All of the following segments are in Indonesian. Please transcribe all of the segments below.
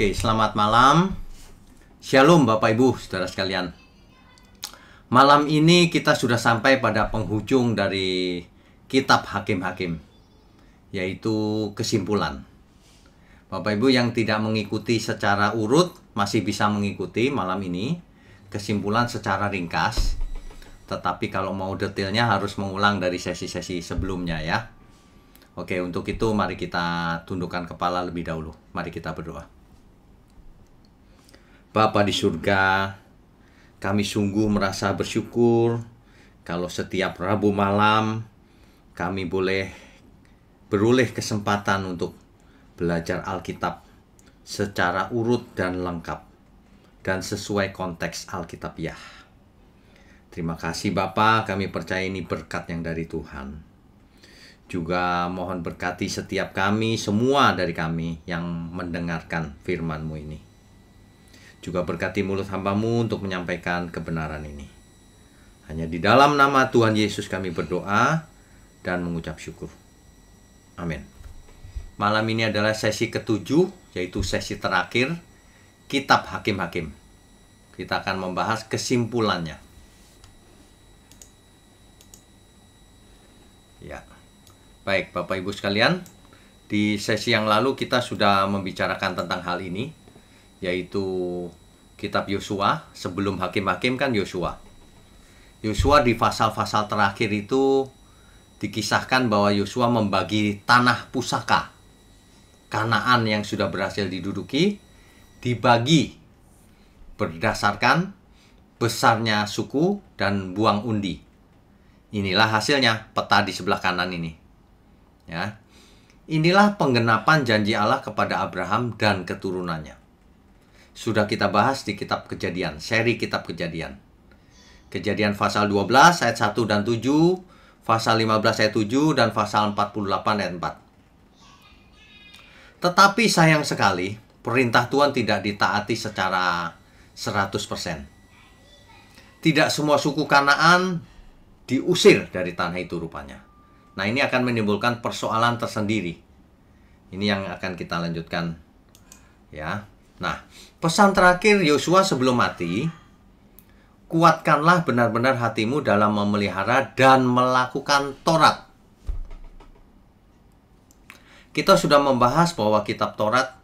Oke, selamat malam. Shalom Bapak Ibu, saudara sekalian. Malam ini kita sudah sampai pada penghujung dari kitab Hakim-Hakim, yaitu kesimpulan. Bapak Ibu yang tidak mengikuti secara urut masih bisa mengikuti malam ini kesimpulan secara ringkas. Tetapi kalau mau detailnya harus mengulang dari sesi-sesi sebelumnya ya. Oke, untuk itu mari kita tundukkan kepala lebih dahulu. Mari kita berdoa. Bapa di surga, kami sungguh merasa bersyukur kalau setiap Rabu malam kami boleh beroleh kesempatan untuk belajar Alkitab secara urut dan lengkap dan sesuai konteks Alkitabiah. Terima kasih Bapa, kami percaya ini berkat yang dari Tuhan. Juga mohon berkati setiap kami, semua dari kami yang mendengarkan firman-Mu ini. Juga berkati mulut hamba-Mu untuk menyampaikan kebenaran ini. Hanya di dalam nama Tuhan Yesus kami berdoa dan mengucap syukur. Amin. Malam ini adalah sesi ke-7, yaitu sesi terakhir Kitab Hakim-Hakim. Kita akan membahas kesimpulannya. Ya. Baik, Bapak Ibu sekalian, di sesi yang lalu kita sudah membicarakan tentang hal ini, yaitu kitab Yosua. Sebelum Hakim-Hakim kan Yosua. Yosua di pasal-pasal terakhir itu dikisahkan bahwa Yosua membagi tanah pusaka Kanaan yang sudah berhasil diduduki, dibagi berdasarkan besarnya suku dan buang undi. Inilah hasilnya, peta di sebelah kanan ini. Ya, inilah penggenapan janji Allah kepada Abraham dan keturunannya. Sudah kita bahas di kitab Kejadian, seri kitab Kejadian. Kejadian pasal 12 ayat 1 dan 7, pasal 15 ayat 7, dan pasal 48 ayat 4. Tetapi sayang sekali, perintah Tuhan tidak ditaati secara 100%. Tidak semua suku Kanaan diusir dari tanah itu rupanya. Nah, ini akan menimbulkan persoalan tersendiri. Ini yang akan kita lanjutkan. Ya. Nah, pesan terakhir Yosua sebelum mati, kuatkanlah benar-benar hatimu dalam memelihara dan melakukan Taurat. Kita sudah membahas bahwa kitab Taurat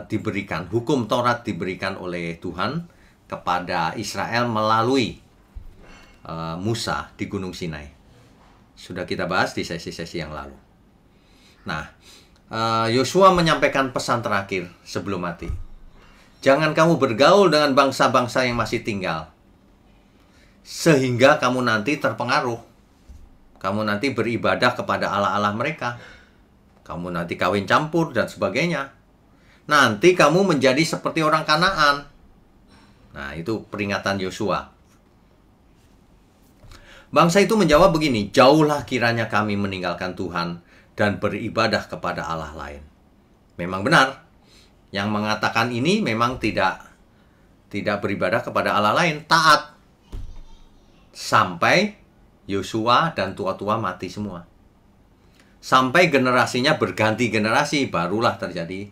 diberikan, hukum Taurat diberikan oleh Tuhan kepada Israel melalui Musa di Gunung Sinai. Sudah kita bahas di sesi-sesi yang lalu. Nah, Yosua menyampaikan pesan terakhir sebelum mati. Jangan kamu bergaul dengan bangsa-bangsa yang masih tinggal, sehingga kamu nanti terpengaruh. Kamu nanti beribadah kepada allah-allah mereka. Kamu nanti kawin campur dan sebagainya. Nanti kamu menjadi seperti orang Kanaan. Nah, itu peringatan Yosua. Bangsa itu menjawab begini, jauhlah kiranya kami meninggalkan Tuhan dan beribadah kepada Allah lain. Memang benar, yang mengatakan ini memang tidak beribadah kepada Allah lain, taat. Sampai Yosua dan tua-tua mati semua. Sampai generasinya berganti generasi, barulah terjadi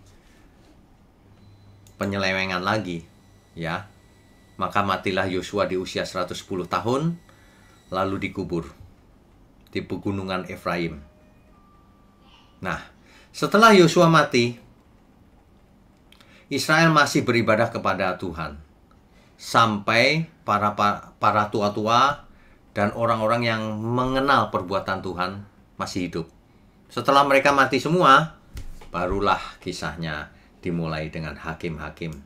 penyelewengan lagi. Ya, maka matilah Yosua di usia 110 tahun. Lalu dikubur di pegunungan Efraim. Nah, setelah Yosua mati, Israel masih beribadah kepada Tuhan sampai para tua-tua dan orang-orang yang mengenal perbuatan Tuhan masih hidup. Setelah mereka mati semua, barulah kisahnya dimulai dengan hakim-hakim.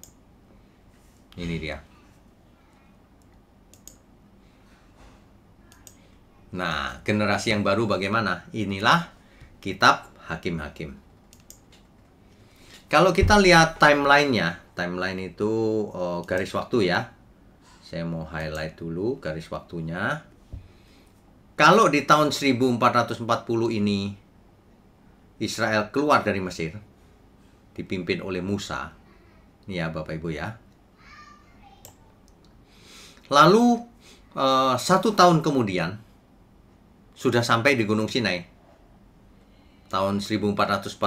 Ini dia. Nah, generasi yang baru bagaimana? Inilah kitab Hakim-Hakim. Kalau kita lihat timeline-nya, timeline itu garis waktu ya. Saya mau highlight dulu garis waktunya. Kalau di tahun 1440 ini Israel keluar dari Mesir, dipimpin oleh Musa. Ini ya Bapak Ibu ya. Lalu 1 tahun kemudian sudah sampai di Gunung Sinai. Tahun 1445.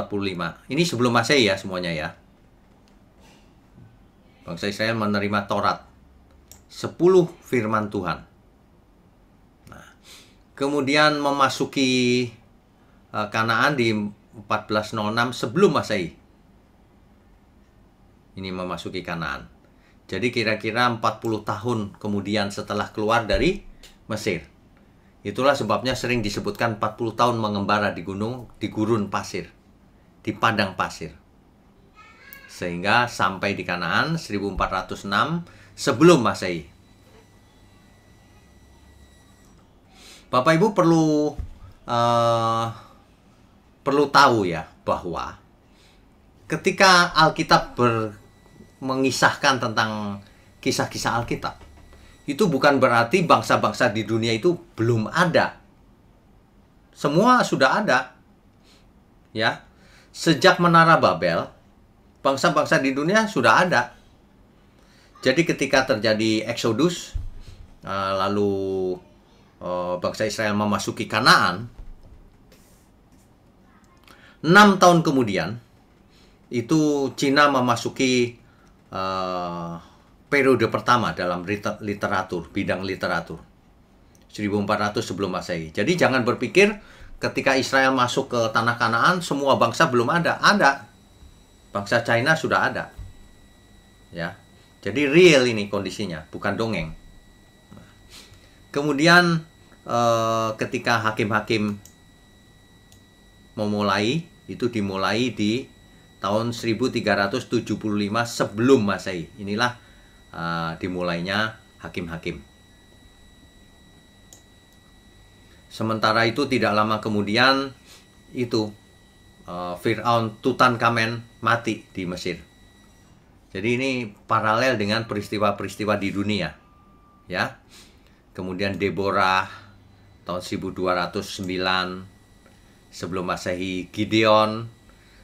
Ini sebelum Masehi ya semuanya ya. Bangsa Israel menerima Taurat, 10 firman Tuhan. Nah, kemudian memasuki Kanaan di 1406 sebelum Masehi. Ini memasuki Kanaan. Jadi kira-kira 40 tahun kemudian setelah keluar dari Mesir. Itulah sebabnya sering disebutkan 40 tahun mengembara di gunung, di gurun pasir, di padang pasir. Sehingga sampai di Kanaan 1406 sebelum Masehi. Bapak Ibu perlu tahu ya bahwa ketika Alkitab mengisahkan tentang kisah-kisah Alkitab, itu bukan berarti bangsa-bangsa di dunia itu belum ada. Semua sudah ada. Ya. Sejak Menara Babel, bangsa-bangsa di dunia sudah ada. Jadi ketika terjadi Exodus, lalu bangsa Israel memasuki Kanaan, 6 tahun kemudian, itu Cina memasuki periode pertama dalam literatur, bidang literatur. 1400 sebelum Masehi. Jadi jangan berpikir ketika Israel masuk ke tanah Kanaan, semua bangsa belum ada. Ada. Bangsa China sudah ada. Ya. Jadi real ini kondisinya, bukan dongeng. Kemudian ketika hakim-hakim memulai, itu dimulai di tahun 1375 sebelum Masehi. Inilah dimulainya hakim-hakim. Sementara itu tidak lama kemudian itu Fir'aun Tutankhamen mati di Mesir. Jadi ini paralel dengan peristiwa-peristiwa di dunia. Ya. Kemudian Deborah tahun 1209 sebelum Masehi, Gideon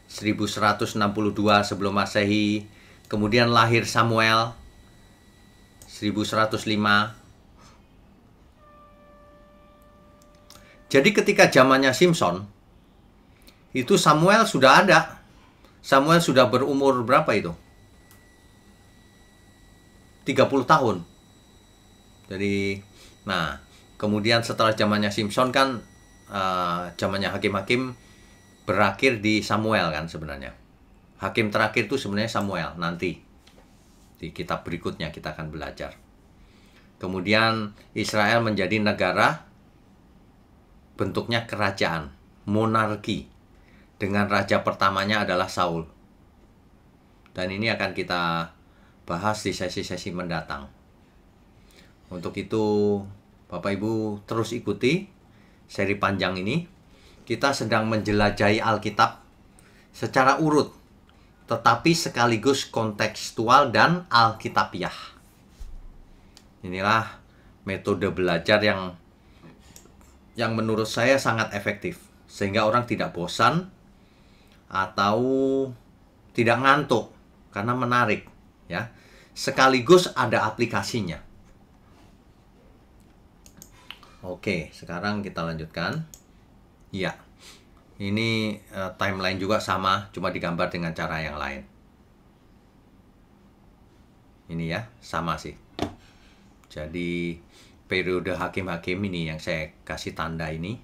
1162 sebelum Masehi, kemudian lahir Samuel 1105. Jadi ketika zamannya Simpson, itu Samuel sudah ada. Samuel sudah berumur berapa itu? 30 tahun. Jadi, nah, kemudian setelah zamannya Simpson kan zamannya hakim-hakim berakhir di Samuel kan sebenarnya. Hakim terakhir itu sebenarnya Samuel. Nanti di kitab berikutnya kita akan belajar. Kemudian Israel menjadi negara, bentuknya kerajaan, monarki. Dengan raja pertamanya adalah Saul. Dan ini akan kita bahas di sesi-sesi mendatang. Untuk itu Bapak Ibu terus ikuti seri panjang ini. Kita sedang menjelajahi Alkitab secara urut, tetapi sekaligus kontekstual dan alkitabiah. Inilah metode belajar yang menurut saya sangat efektif, sehingga orang tidak bosan atau tidak ngantuk karena menarik, ya. Sekaligus ada aplikasinya. Oke, sekarang kita lanjutkan. Ya, ini timeline juga sama, cuma digambar dengan cara yang lain. Ini ya, sama sih. Jadi, periode hakim-hakim ini yang saya kasih tanda ini,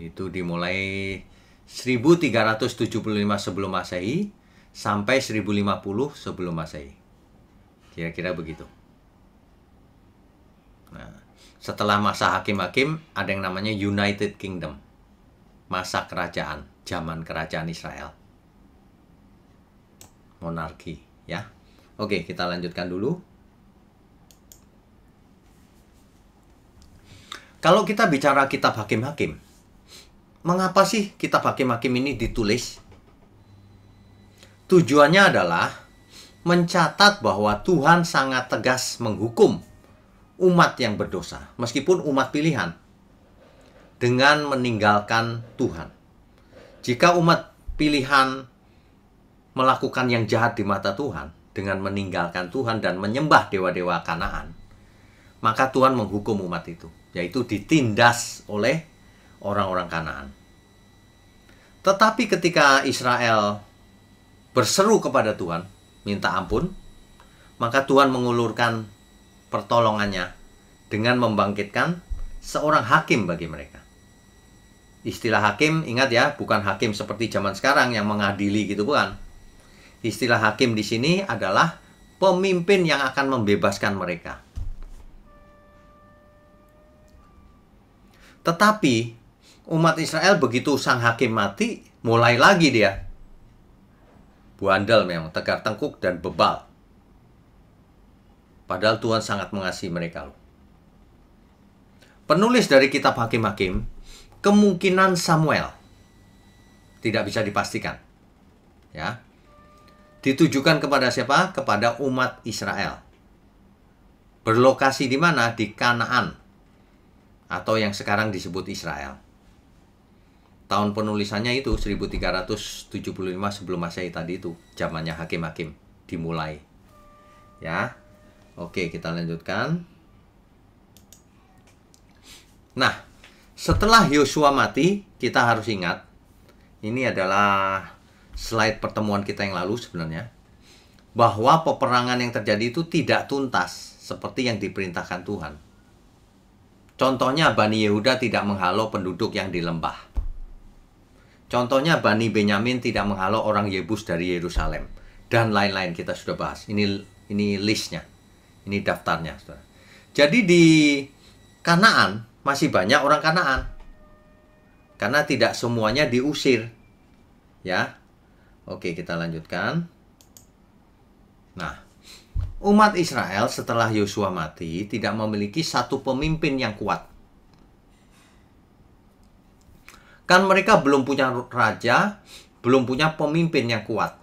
itu dimulai 1375 sebelum Masehi sampai 1050 sebelum Masehi. Kira-kira begitu. Nah, setelah masa hakim-hakim ada yang namanya United Kingdom. Masa kerajaan, zaman kerajaan Israel. Monarki, ya. Oke, kita lanjutkan dulu. Kalau kita bicara kitab hakim-hakim, mengapa sih kitab hakim-hakim ini ditulis? Tujuannya adalah mencatat bahwa Tuhan sangat tegas menghukum umat yang berdosa, meskipun umat pilihan, dengan meninggalkan Tuhan. Jika umat pilihan melakukan yang jahat di mata Tuhan, dengan meninggalkan Tuhan dan menyembah dewa-dewa Kanaan, maka Tuhan menghukum umat itu, yaitu ditindas oleh orang-orang Kanaan. Tetapi ketika Israel berseru kepada Tuhan, minta ampun, maka Tuhan mengulurkan pertolongannya dengan membangkitkan seorang hakim bagi mereka. Istilah hakim, ingat ya, bukan hakim seperti zaman sekarang yang mengadili gitu, bukan. Istilah hakim di sini adalah pemimpin yang akan membebaskan mereka. Tetapi umat Israel begitu sang hakim mati, mulai lagi dia. Bandel memang, tegar tengkuk dan bebal. Padahal Tuhan sangat mengasihi mereka loh. Penulis dari kitab Hakim-Hakim, kemungkinan Samuel tidak bisa dipastikan. Ya. Ditujukan kepada siapa? Kepada umat Israel. Berlokasi di mana? Di Kanaan, atau yang sekarang disebut Israel. Tahun penulisannya itu 1375 sebelum Masehi tadi itu, zamannya Hakim-Hakim dimulai. Ya. Oke, kita lanjutkan. Nah, setelah Yosua mati, kita harus ingat, ini adalah slide pertemuan kita yang lalu sebenarnya, bahwa peperangan yang terjadi itu tidak tuntas seperti yang diperintahkan Tuhan. Contohnya Bani Yehuda tidak menghalau penduduk yang di lembah. Contohnya Bani Benyamin tidak menghalau orang Yebus dari Yerusalem. Dan lain-lain kita sudah bahas. Ini listnya. Ini daftarnya. Saudara. Jadi di Kanaan masih banyak orang Kanaan. Karena tidak semuanya diusir. Ya. Oke, kita lanjutkan. Nah, umat Israel setelah Yosua mati tidak memiliki satu pemimpin yang kuat. Kan mereka belum punya raja, belum punya pemimpin yang kuat.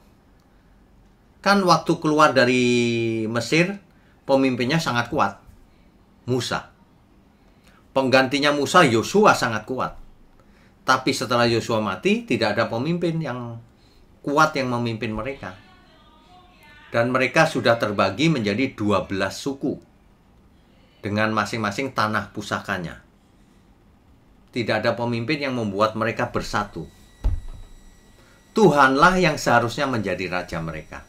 Kan waktu keluar dari Mesir, pemimpinnya sangat kuat. Musa. Penggantinya Musa, Yosua sangat kuat. Tapi setelah Yosua mati, tidak ada pemimpin yang kuat yang memimpin mereka. Dan mereka sudah terbagi menjadi 12 suku. Dengan masing-masing tanah pusakanya. Tidak ada pemimpin yang membuat mereka bersatu. Tuhanlah yang seharusnya menjadi raja mereka.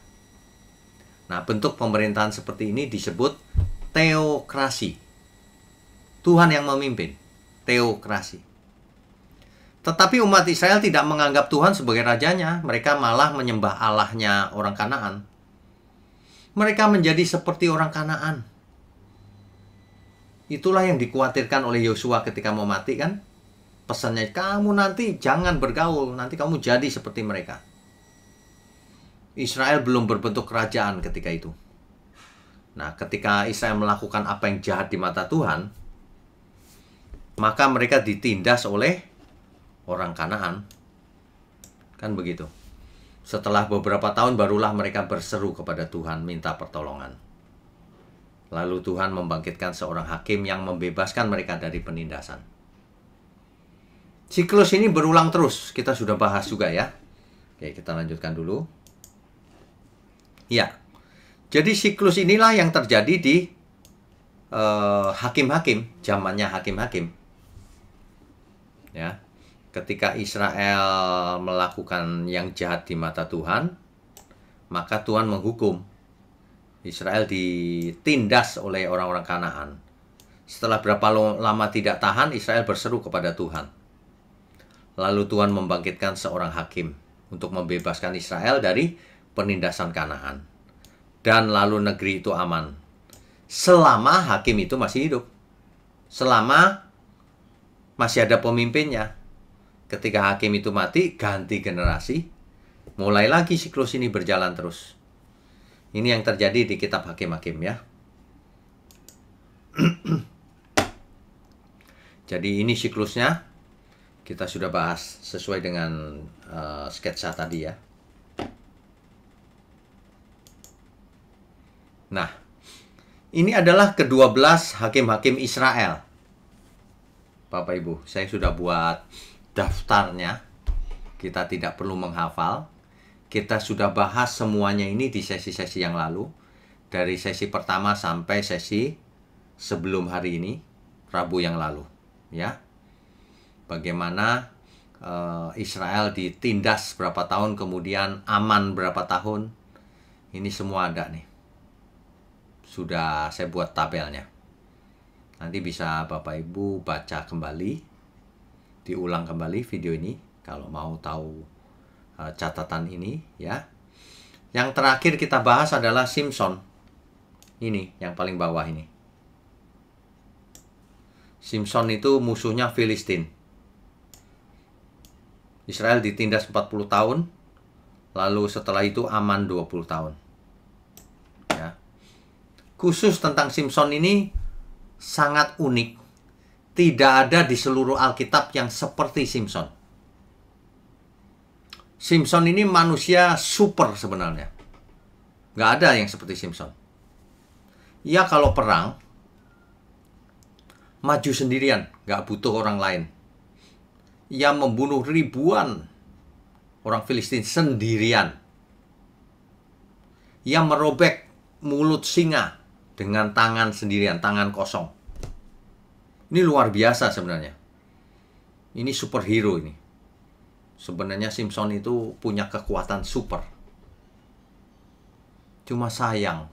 Nah, bentuk pemerintahan seperti ini disebut teokrasi. Tuhan yang memimpin. Teokrasi. Tetapi umat Israel tidak menganggap Tuhan sebagai rajanya. Mereka malah menyembah Allahnya orang Kanaan. Mereka menjadi seperti orang Kanaan. Itulah yang dikhawatirkan oleh Yosua ketika mau mati kan. Pesannya, kamu nanti jangan bergaul. Nanti kamu jadi seperti mereka. Israel belum berbentuk kerajaan ketika itu. Nah, ketika Israel melakukan apa yang jahat di mata Tuhan, maka mereka ditindas oleh orang Kanaan. Kan begitu. Setelah beberapa tahun barulah mereka berseru kepada Tuhan minta pertolongan. Lalu Tuhan membangkitkan seorang hakim yang membebaskan mereka dari penindasan. Siklus ini berulang terus. Kita sudah bahas juga ya. Oke, kita lanjutkan dulu. Ya. Jadi siklus inilah yang terjadi di hakim-hakim, zamannya hakim-hakim. Ya. Ketika Israel melakukan yang jahat di mata Tuhan, maka Tuhan menghukum. Israel ditindas oleh orang-orang Kanaan. Setelah berapa lama tidak tahan, Israel berseru kepada Tuhan. Lalu Tuhan membangkitkan seorang hakim untuk membebaskan Israel dari penindasan Kanaan. Dan lalu negeri itu aman. Selama hakim itu masih hidup. Selama masih ada pemimpinnya. Ketika hakim itu mati, ganti generasi. Mulai lagi siklus ini berjalan terus. Ini yang terjadi di kitab Hakim-Hakim ya. Jadi ini siklusnya. Kita sudah bahas sesuai dengan sketsa tadi ya. Nah, ini adalah ke-12 hakim-hakim Israel. Bapak Ibu, saya sudah buat daftarnya. Kita tidak perlu menghafal. Kita sudah bahas semuanya ini di sesi-sesi yang lalu. Dari sesi pertama sampai sesi sebelum hari ini, Rabu yang lalu. Ya. Bagaimana Israel ditindas berapa tahun, kemudian aman berapa tahun. Ini semua ada nih. Sudah saya buat tabelnya. Nanti bisa Bapak Ibu baca kembali, diulang kembali video ini kalau mau tahu catatan ini ya. Yang terakhir kita bahas adalah Simson. Ini yang paling bawah ini. Simson itu musuhnya Filistin. Israel ditindas 40 tahun, lalu setelah itu aman 20 tahun. Ya. Khusus tentang Simson ini sangat unik. Tidak ada di seluruh Alkitab yang seperti Simson. Simson ini manusia super sebenarnya. Nggak ada yang seperti Simson. Ya kalau perang, maju sendirian, nggak butuh orang lain. Ia membunuh ribuan orang Filistin sendirian. Ia merobek mulut singa dengan tangan sendirian, tangan kosong. Ini luar biasa sebenarnya. Ini superhero ini. Sebenarnya Simson itu punya kekuatan super. Cuma sayang,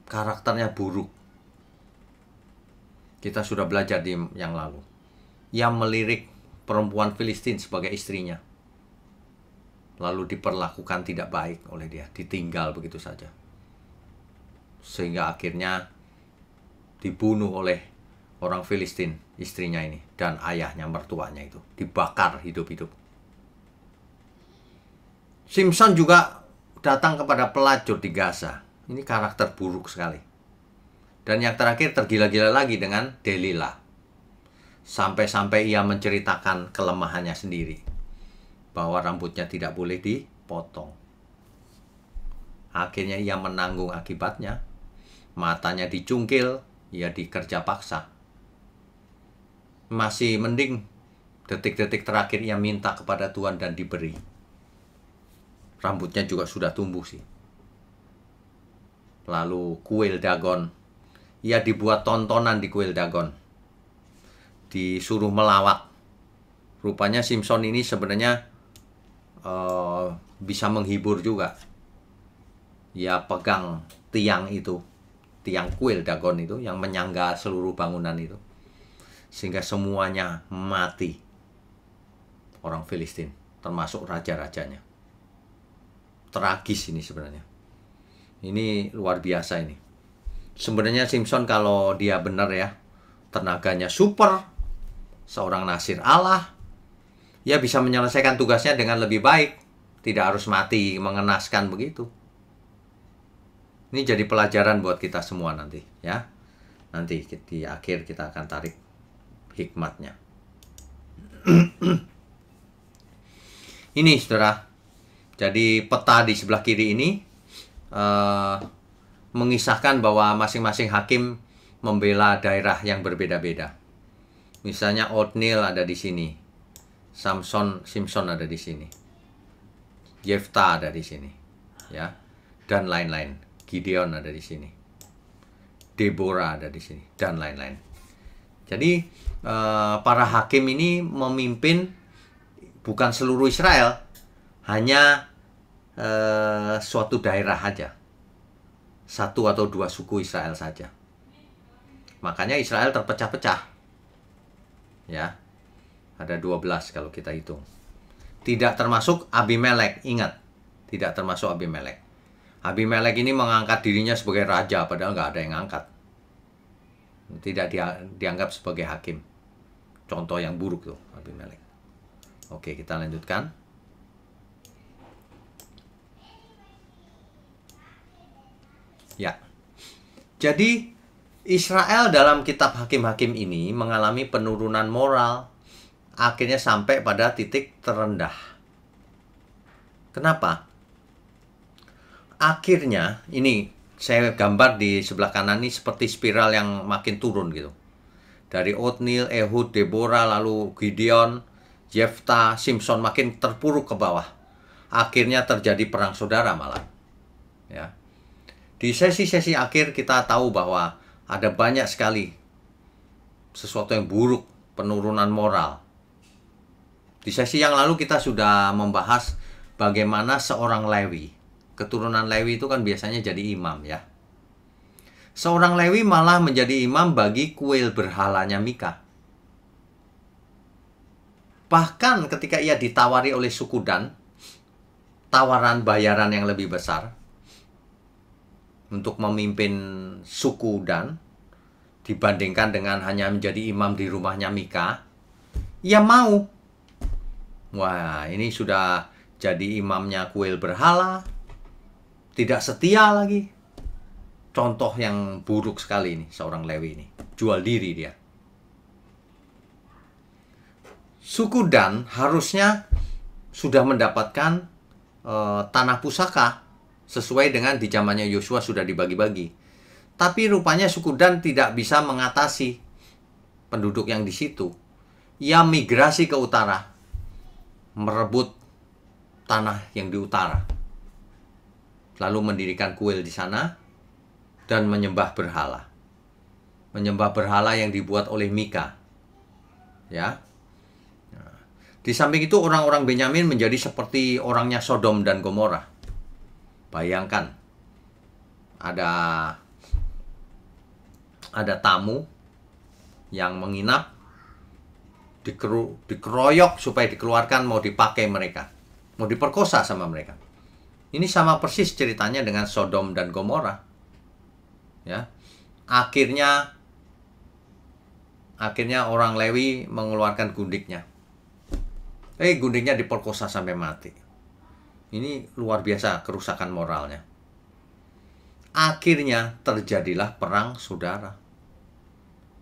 karakternya buruk. Kita sudah belajar di yang lalu. Ia melirik perempuan Filistin sebagai istrinya. Lalu diperlakukan tidak baik oleh dia. Ditinggal begitu saja. Sehingga akhirnya dibunuh oleh orang Filistin, istrinya ini. Dan ayahnya, mertuanya itu. Dibakar hidup-hidup. Simson juga datang kepada pelacur di Gaza. Ini karakter buruk sekali. Dan yang terakhir tergila-gila lagi dengan Delila. Sampai-sampai ia menceritakan kelemahannya sendiri. Bahwa rambutnya tidak boleh dipotong. Akhirnya ia menanggung akibatnya. Matanya dicungkil, ia dikerja paksa. Masih mending detik-detik terakhir ia minta kepada Tuhan dan diberi. Rambutnya juga sudah tumbuh sih. Lalu kuil Dagon. Ia dibuat tontonan di kuil Dagon. Disuruh melawak. Rupanya Simson ini sebenarnya bisa menghibur juga. Ia pegang tiang itu. Tiang kuil Dagon itu yang menyangga seluruh bangunan itu. Sehingga semuanya mati. Orang Filistin. Termasuk raja-rajanya. Tragis ini sebenarnya. Ini luar biasa ini. Sebenarnya Simson kalau dia benar ya, tenaganya super, seorang nasir Allah, ia bisa menyelesaikan tugasnya dengan lebih baik. Tidak harus mati mengenaskan begitu. Ini jadi pelajaran buat kita semua nanti ya. Nanti di akhir kita akan tarik hikmatnya. Ini saudara. Jadi peta di sebelah kiri ini mengisahkan bahwa masing-masing hakim membela daerah yang berbeda-beda. Misalnya Othniel ada di sini, Simson ada di sini, Yefta ada di sini, ya, dan lain-lain. Gideon ada di sini, Deborah ada di sini, dan lain-lain. Jadi para hakim ini memimpin bukan seluruh Israel, hanya suatu daerah saja. Satu atau dua suku Israel saja. Makanya Israel terpecah-pecah. Ya. Ada 12 kalau kita hitung. Tidak termasuk Abimelek. Ingat. Tidak termasuk Abimelek. Abimelek ini mengangkat dirinya sebagai raja. Padahal nggak ada yang angkat. Tidak dianggap sebagai hakim. Contoh yang buruk tuh Abimelek. Oke, kita lanjutkan. Ya, jadi Israel dalam kitab Hakim-Hakim ini mengalami penurunan moral, akhirnya sampai pada titik terendah. Kenapa? Akhirnya, ini saya gambar di sebelah kanan ini seperti spiral yang makin turun gitu. Dari Othniel, Ehud, Deborah, lalu Gideon, Yefta, Simson makin terpuruk ke bawah. Akhirnya terjadi perang saudara malah. Ya. Di sesi-sesi akhir kita tahu bahwa ada banyak sekali sesuatu yang buruk, penurunan moral. Di sesi yang lalu kita sudah membahas bagaimana seorang Lewi, keturunan Lewi itu kan biasanya jadi imam ya. Seorang Lewi malah menjadi imam bagi kuil berhalanya Mika. Bahkan ketika ia ditawari oleh suku Dan, tawaran bayaran yang lebih besar untuk memimpin suku Dan dibandingkan dengan hanya menjadi imam di rumahnya Mika, ia mau. Wah, ini sudah jadi imamnya kuil berhala, tidak setia lagi. Contoh yang buruk sekali ini, seorang Lewi ini. Jual diri dia. Suku Dan harusnya sudah mendapatkan tanah pusaka sesuai dengan di zamannya Yosua sudah dibagi-bagi. Tapi rupanya suku Dan tidak bisa mengatasi penduduk yang di situ. Ia migrasi ke utara, merebut tanah yang di utara, lalu mendirikan kuil di sana dan menyembah berhala. Menyembah berhala yang dibuat oleh Mika. Ya. Di samping itu orang-orang Benyamin menjadi seperti orangnya Sodom dan Gomora. Bayangkan, ada tamu yang menginap, dikeroyok supaya dikeluarkan, mau dipakai mereka, mau diperkosa sama mereka. Ini sama persis ceritanya dengan Sodom dan Gomora. Ya, akhirnya orang Lewi mengeluarkan gundiknya. Gundiknya diperkosa sampai mati. Ini luar biasa kerusakan moralnya. Akhirnya terjadilah perang saudara.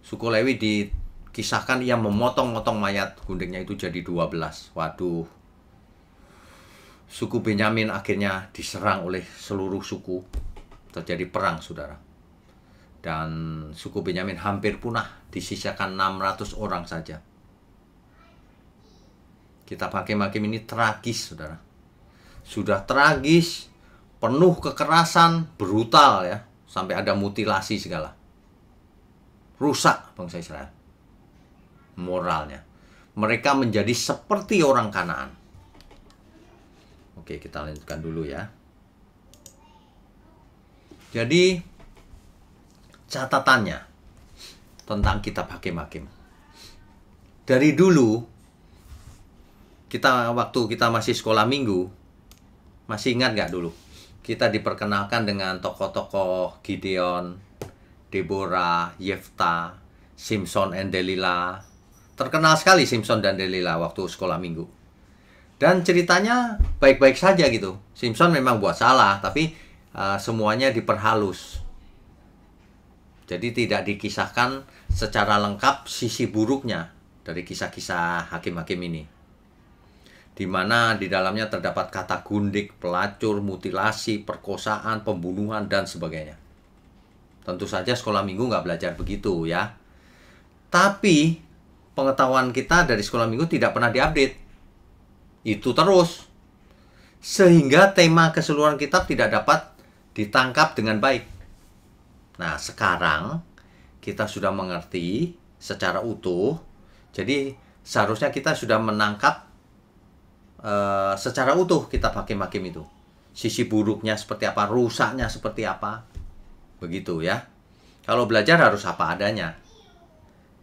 Suku Lewi dikisahkan ia memotong-motong mayat, gundiknya itu jadi 12. Waduh. Suku Benyamin akhirnya diserang oleh seluruh suku. Terjadi perang saudara. Dan suku Benyamin hampir punah, disisakan 600 orang saja. Kitab Hakim-Hakim ini tragis, saudara. Sudah tragis, penuh kekerasan, brutal ya. Sampai ada mutilasi segala. Rusak bangsa Israel moralnya. Mereka menjadi seperti orang Kanaan. Oke, kita lanjutkan dulu ya. Jadi, catatannya tentang kitab Hakim-Hakim. Dari dulu, waktu kita masih sekolah minggu, masih ingat nggak dulu? Kita diperkenalkan dengan tokoh-tokoh Gideon, Deborah, Yefta, Simpson and Delilah. Terkenal sekali Simpson dan Delilah waktu sekolah minggu. Dan ceritanya baik-baik saja gitu. Simpson memang buat salah, tapi semuanya diperhalus. Jadi tidak dikisahkan secara lengkap sisi buruknya dari kisah-kisah hakim-hakim ini. Di mana di dalamnya terdapat kata gundik, pelacur, mutilasi, perkosaan, pembunuhan, dan sebagainya. Tentu saja sekolah minggu nggak belajar begitu ya. Tapi pengetahuan kita dari sekolah minggu tidak pernah diupdate. Itu terus. Sehingga tema keseluruhan kitab tidak dapat ditangkap dengan baik. Nah, sekarang kita sudah mengerti secara utuh. Jadi seharusnya kita sudah menangkap secara utuh kitab Hakim-Hakim itu. Sisi buruknya seperti apa, rusaknya seperti apa. Begitu ya. Kalau belajar harus apa adanya.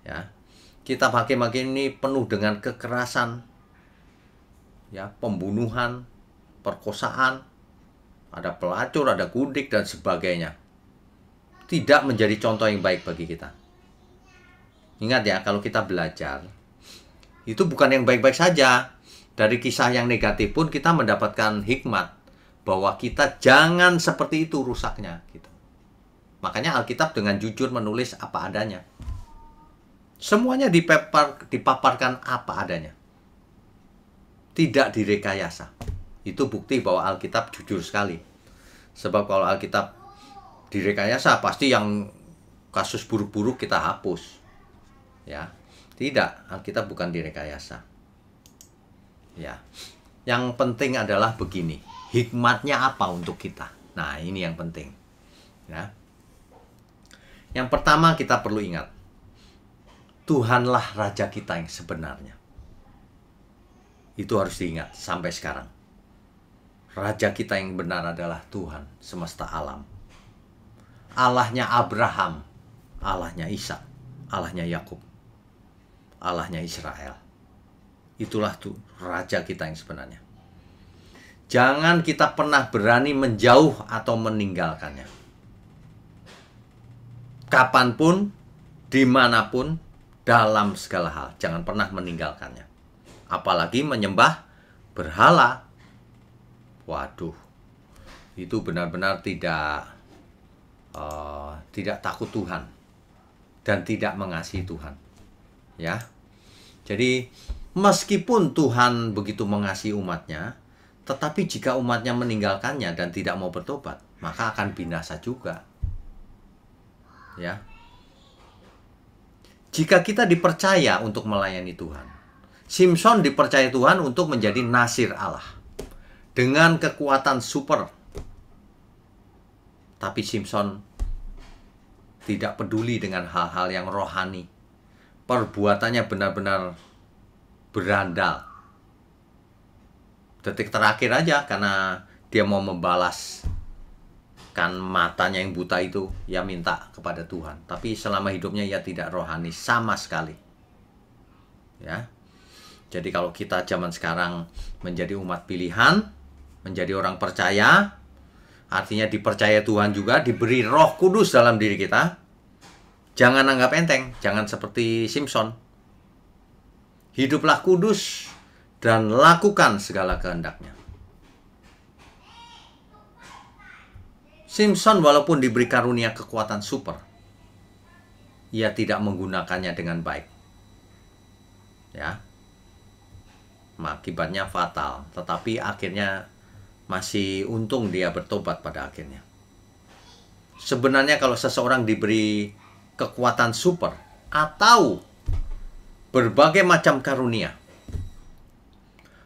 Ya. Kitab Hakim-Hakim ini penuh dengan kekerasan. Ya, pembunuhan, perkosaan, ada pelacur, ada gundik dan sebagainya. Tidak menjadi contoh yang baik bagi kita. Ingat ya, kalau kita belajar itu bukan yang baik-baik saja. Dari kisah yang negatif pun kita mendapatkan hikmat bahwa kita jangan seperti itu rusaknya gitu. Makanya Alkitab dengan jujur menulis apa adanya. Semuanya dipaparkan apa adanya. Tidak direkayasa. Itu bukti bahwa Alkitab jujur sekali. Sebab kalau Alkitab direkayasa pasti yang kasus buruk-buruk kita hapus. Ya. Tidak, Alkitab bukan direkayasa. Ya, yang penting adalah begini, hikmatnya apa untuk kita? Nah, ini yang penting. Ya, yang pertama kita perlu ingat, Tuhanlah Raja kita yang sebenarnya. Itu harus diingat sampai sekarang. Raja kita yang benar adalah Tuhan semesta alam. Allahnya Abraham, Allahnya Ishak, Allahnya Yakub, Allahnya Israel. Itulah tuh Raja kita yang sebenarnya. Jangan kita pernah berani menjauh atau meninggalkannya. Kapanpun, dimanapun, dalam segala hal. Jangan pernah meninggalkannya. Apalagi menyembah berhala. Waduh, itu benar-benar tidak takut Tuhan dan tidak mengasihi Tuhan. Ya, jadi meskipun Tuhan begitu mengasihi umatnya, tetapi jika umatnya meninggalkannya dan tidak mau bertobat, maka akan binasa juga. Ya, jika kita dipercaya untuk melayani Tuhan, Simson dipercaya Tuhan untuk menjadi nasir Allah dengan kekuatan super. Tapi Simson tidak peduli dengan hal-hal yang rohani. Perbuatannya benar-benar berandal. Detik terakhir aja, karena dia mau membalaskan matanya yang buta itu, ia minta kepada Tuhan. Tapi selama hidupnya ia tidak rohani sama sekali. Ya. Jadi kalau kita zaman sekarang menjadi umat pilihan, menjadi orang percaya, artinya dipercaya Tuhan juga, diberi Roh Kudus dalam diri kita. Jangan anggap enteng, jangan seperti Simson. Hiduplah kudus dan lakukan segala kehendaknya. Simson walaupun diberi karunia kekuatan super, ia tidak menggunakannya dengan baik. Ya. Akibatnya fatal, tetapi akhirnya masih untung dia bertobat pada akhirnya. Sebenarnya kalau seseorang diberi kekuatan super atau berbagai macam karunia,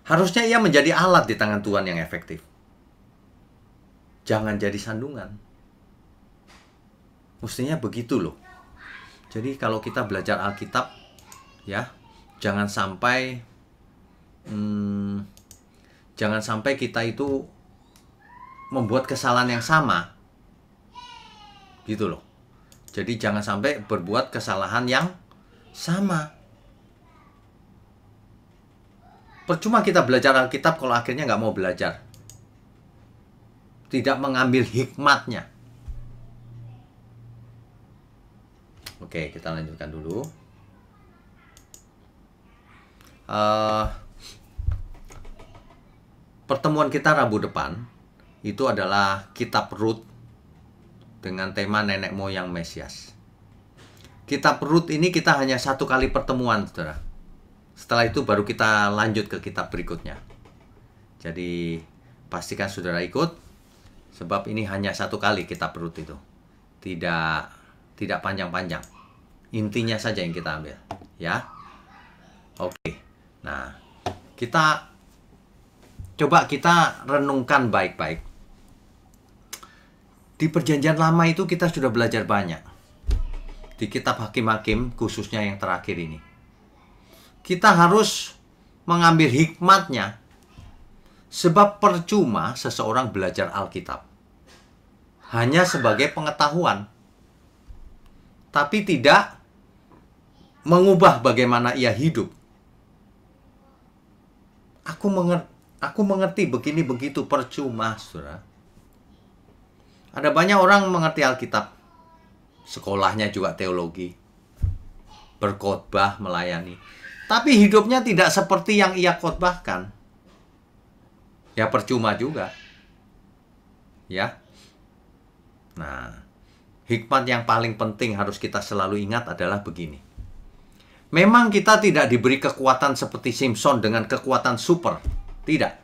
harusnya ia menjadi alat di tangan Tuhan yang efektif. Jangan jadi sandungan. Mestinya begitu loh. Jadi kalau kita belajar Alkitab, ya, jangan sampai kita itu membuat kesalahan yang sama. Gitu loh. Jadi jangan sampai berbuat kesalahan yang sama. Percuma kita belajar Alkitab kalau akhirnya nggak mau belajar. Tidak mengambil hikmatnya. Oke, kita lanjutkan dulu. Pertemuan kita Rabu depan itu adalah kitab Rut dengan tema nenek moyang Mesias. Kitab Rut ini kita hanya satu kali pertemuan, saudara. Setelah itu baru kita lanjut ke kitab berikutnya. Jadi pastikan saudara ikut, sebab ini hanya satu kali kitab Rut itu. Tidak panjang-panjang. Intinya saja yang kita ambil, ya. Oke. Nah, coba kita renungkan baik-baik. Di perjanjian lama itu kita sudah belajar banyak. Di kitab Hakim-Hakim, khususnya yang terakhir ini. Kita harus mengambil hikmatnya. Sebab percuma seseorang belajar Alkitab hanya sebagai pengetahuan, tapi tidak mengubah bagaimana ia hidup. Aku mengerti begini begitu, percuma, saudara. Ada banyak orang mengerti Alkitab, sekolahnya juga teologi, berkhotbah, melayani, tapi hidupnya tidak seperti yang ia khotbahkan. Ya percuma juga. Ya. Nah, hikmat yang paling penting harus kita selalu ingat adalah begini. Memang kita tidak diberi kekuatan seperti Simson dengan kekuatan super. Tidak.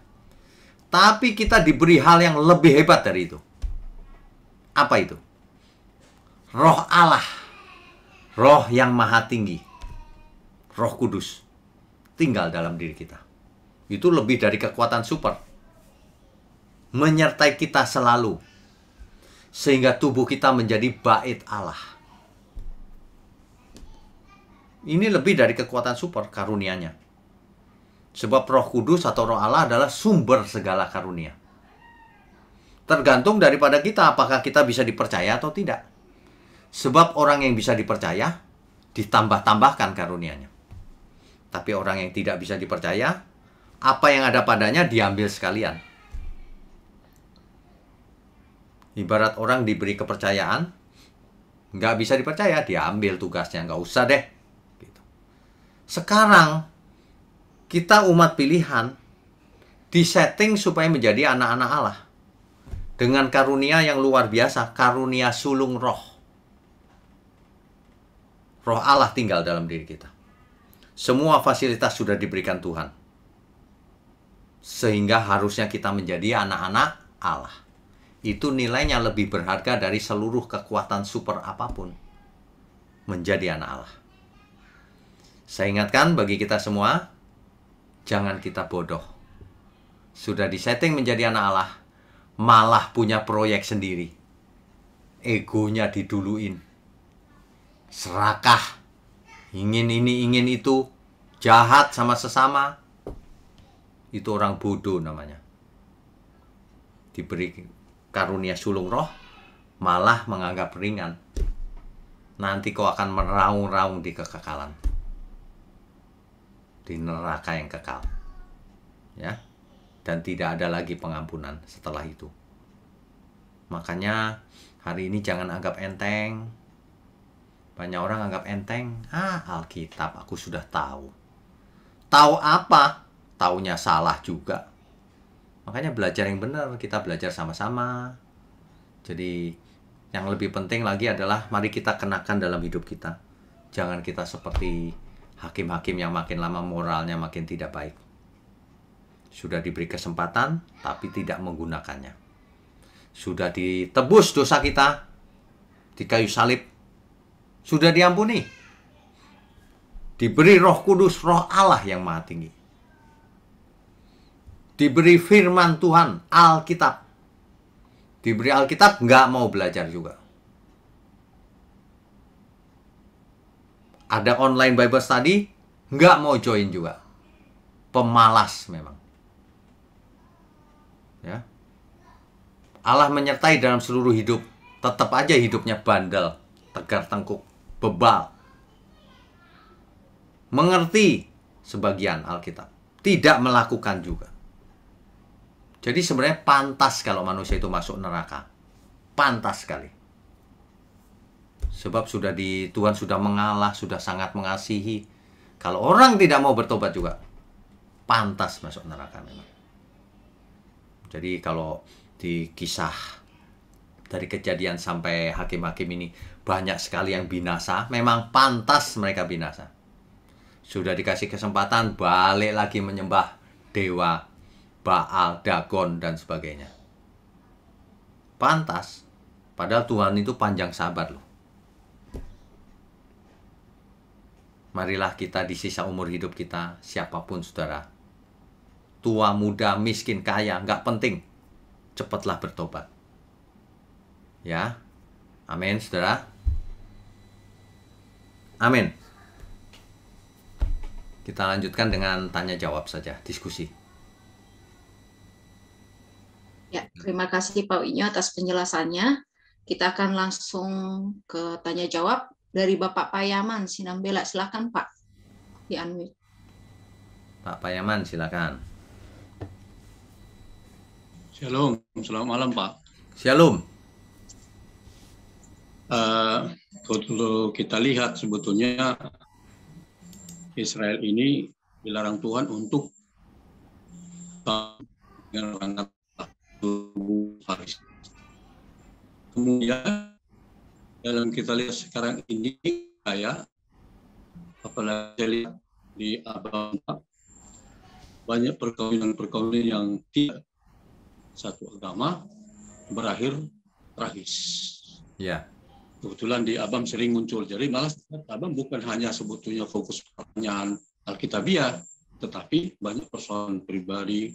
Tapi kita diberi hal yang lebih hebat dari itu. Apa itu? Roh Allah. Roh yang maha tinggi. Roh Kudus. Tinggal dalam diri kita. Itu lebih dari kekuatan super. Menyertai kita selalu. Sehingga tubuh kita menjadi bait Allah. Ini lebih dari kekuatan super karunianya. Sebab Roh Kudus atau Roh Allah adalah sumber segala karunia. Tergantung daripada kita, apakah kita bisa dipercaya atau tidak. Sebab orang yang bisa dipercaya, ditambah-tambahkan karunia-Nya. Tapi orang yang tidak bisa dipercaya, apa yang ada padanya diambil sekalian. Ibarat orang diberi kepercayaan, nggak bisa dipercaya, diambil tugasnya, nggak usah deh. Gitu. Sekarang, kita umat pilihan, disetting supaya menjadi anak-anak Allah. Dengan karunia yang luar biasa, karunia sulung roh. Roh Allah tinggal dalam diri kita. Semua fasilitas sudah diberikan Tuhan. Sehingga harusnya kita menjadi anak-anak Allah. Itu nilainya lebih berharga dari seluruh kekuatan super apapun. Menjadi anak Allah. Saya ingatkan bagi kita semua, jangan kita bodoh. Sudah disetting menjadi anak Allah, malah punya proyek sendiri. Egonya diduluin. Serakah. Ingin ini, ingin itu. Jahat sama sesama. Itu orang bodoh namanya. Diberi karunia sulung roh, malah menganggap ringan. Nanti kau akan meraung-raung di kekekalan. Di neraka yang kekal. Ya. Dan tidak ada lagi pengampunan setelah itu. Makanya hari ini jangan anggap enteng. Banyak orang anggap enteng. Alkitab aku sudah tahu. Tahu apa? Taunya salah juga. Makanya belajar yang benar. Kita belajar sama-sama. Jadi yang lebih penting lagi adalah mari kita kenakan dalam hidup kita. Jangan kita seperti hakim-hakim yang makin lama moralnya makin tidak baik. Sudah diberi kesempatan, tapi tidak menggunakannya. Sudah ditebus dosa kita di kayu salib. Sudah diampuni. Diberi Roh Kudus, Roh Allah yang Maha Tinggi. Diberi firman Tuhan, Alkitab. Diberi Alkitab, nggak mau belajar juga. Ada online Bible study, nggak mau join juga. Pemalas memang. Ya. Allah menyertai dalam seluruh hidup. Tetap aja hidupnya bandel, tegar tengkuk, bebal. Mengerti sebagian Alkitab. Tidak melakukan juga. Jadi sebenarnya pantas kalau manusia itu masuk neraka. Pantas sekali. Sebab Tuhan sudah mengalah, sudah sangat mengasihi. Kalau orang tidak mau bertobat juga, pantas masuk neraka memang. Jadi kalau di kisah dari Kejadian sampai hakim-hakim ini banyak sekali yang binasa, memang pantas mereka binasa. Sudah dikasih kesempatan balik lagi menyembah dewa, Baal, Dagon dan sebagainya. Pantas. Padahal Tuhan itu panjang sabar loh. Marilah kita di sisa umur hidup kita, siapapun saudara, tua, muda, miskin, kaya, nggak penting. Cepatlah bertobat. Ya. Amin, saudara. Amin. Kita lanjutkan dengan tanya jawab saja, diskusi. Ya, terima kasih Pak Winyo atas penjelasannya. Kita akan langsung ke tanya jawab dari Bapak Payaman Sinambela. Silakan Pak. Di-unmute. Pak Payaman, silakan. Shalom, selamat malam Pak. Shalom. Kalau kita lihat sebetulnya Israel ini dilarang Tuhan untuk dengan orang Faris. Kemudian dalam kita lihat sekarang ini kayak apalagi lihat di Abang banyak perkawinan yang tidak satu agama berakhir tragis. Ya. Kebetulan di Abam sering muncul. Jadi malah Abam bukan hanya sebetulnya fokus pertanyaan Alkitabiah, tetapi banyak persoalan pribadi,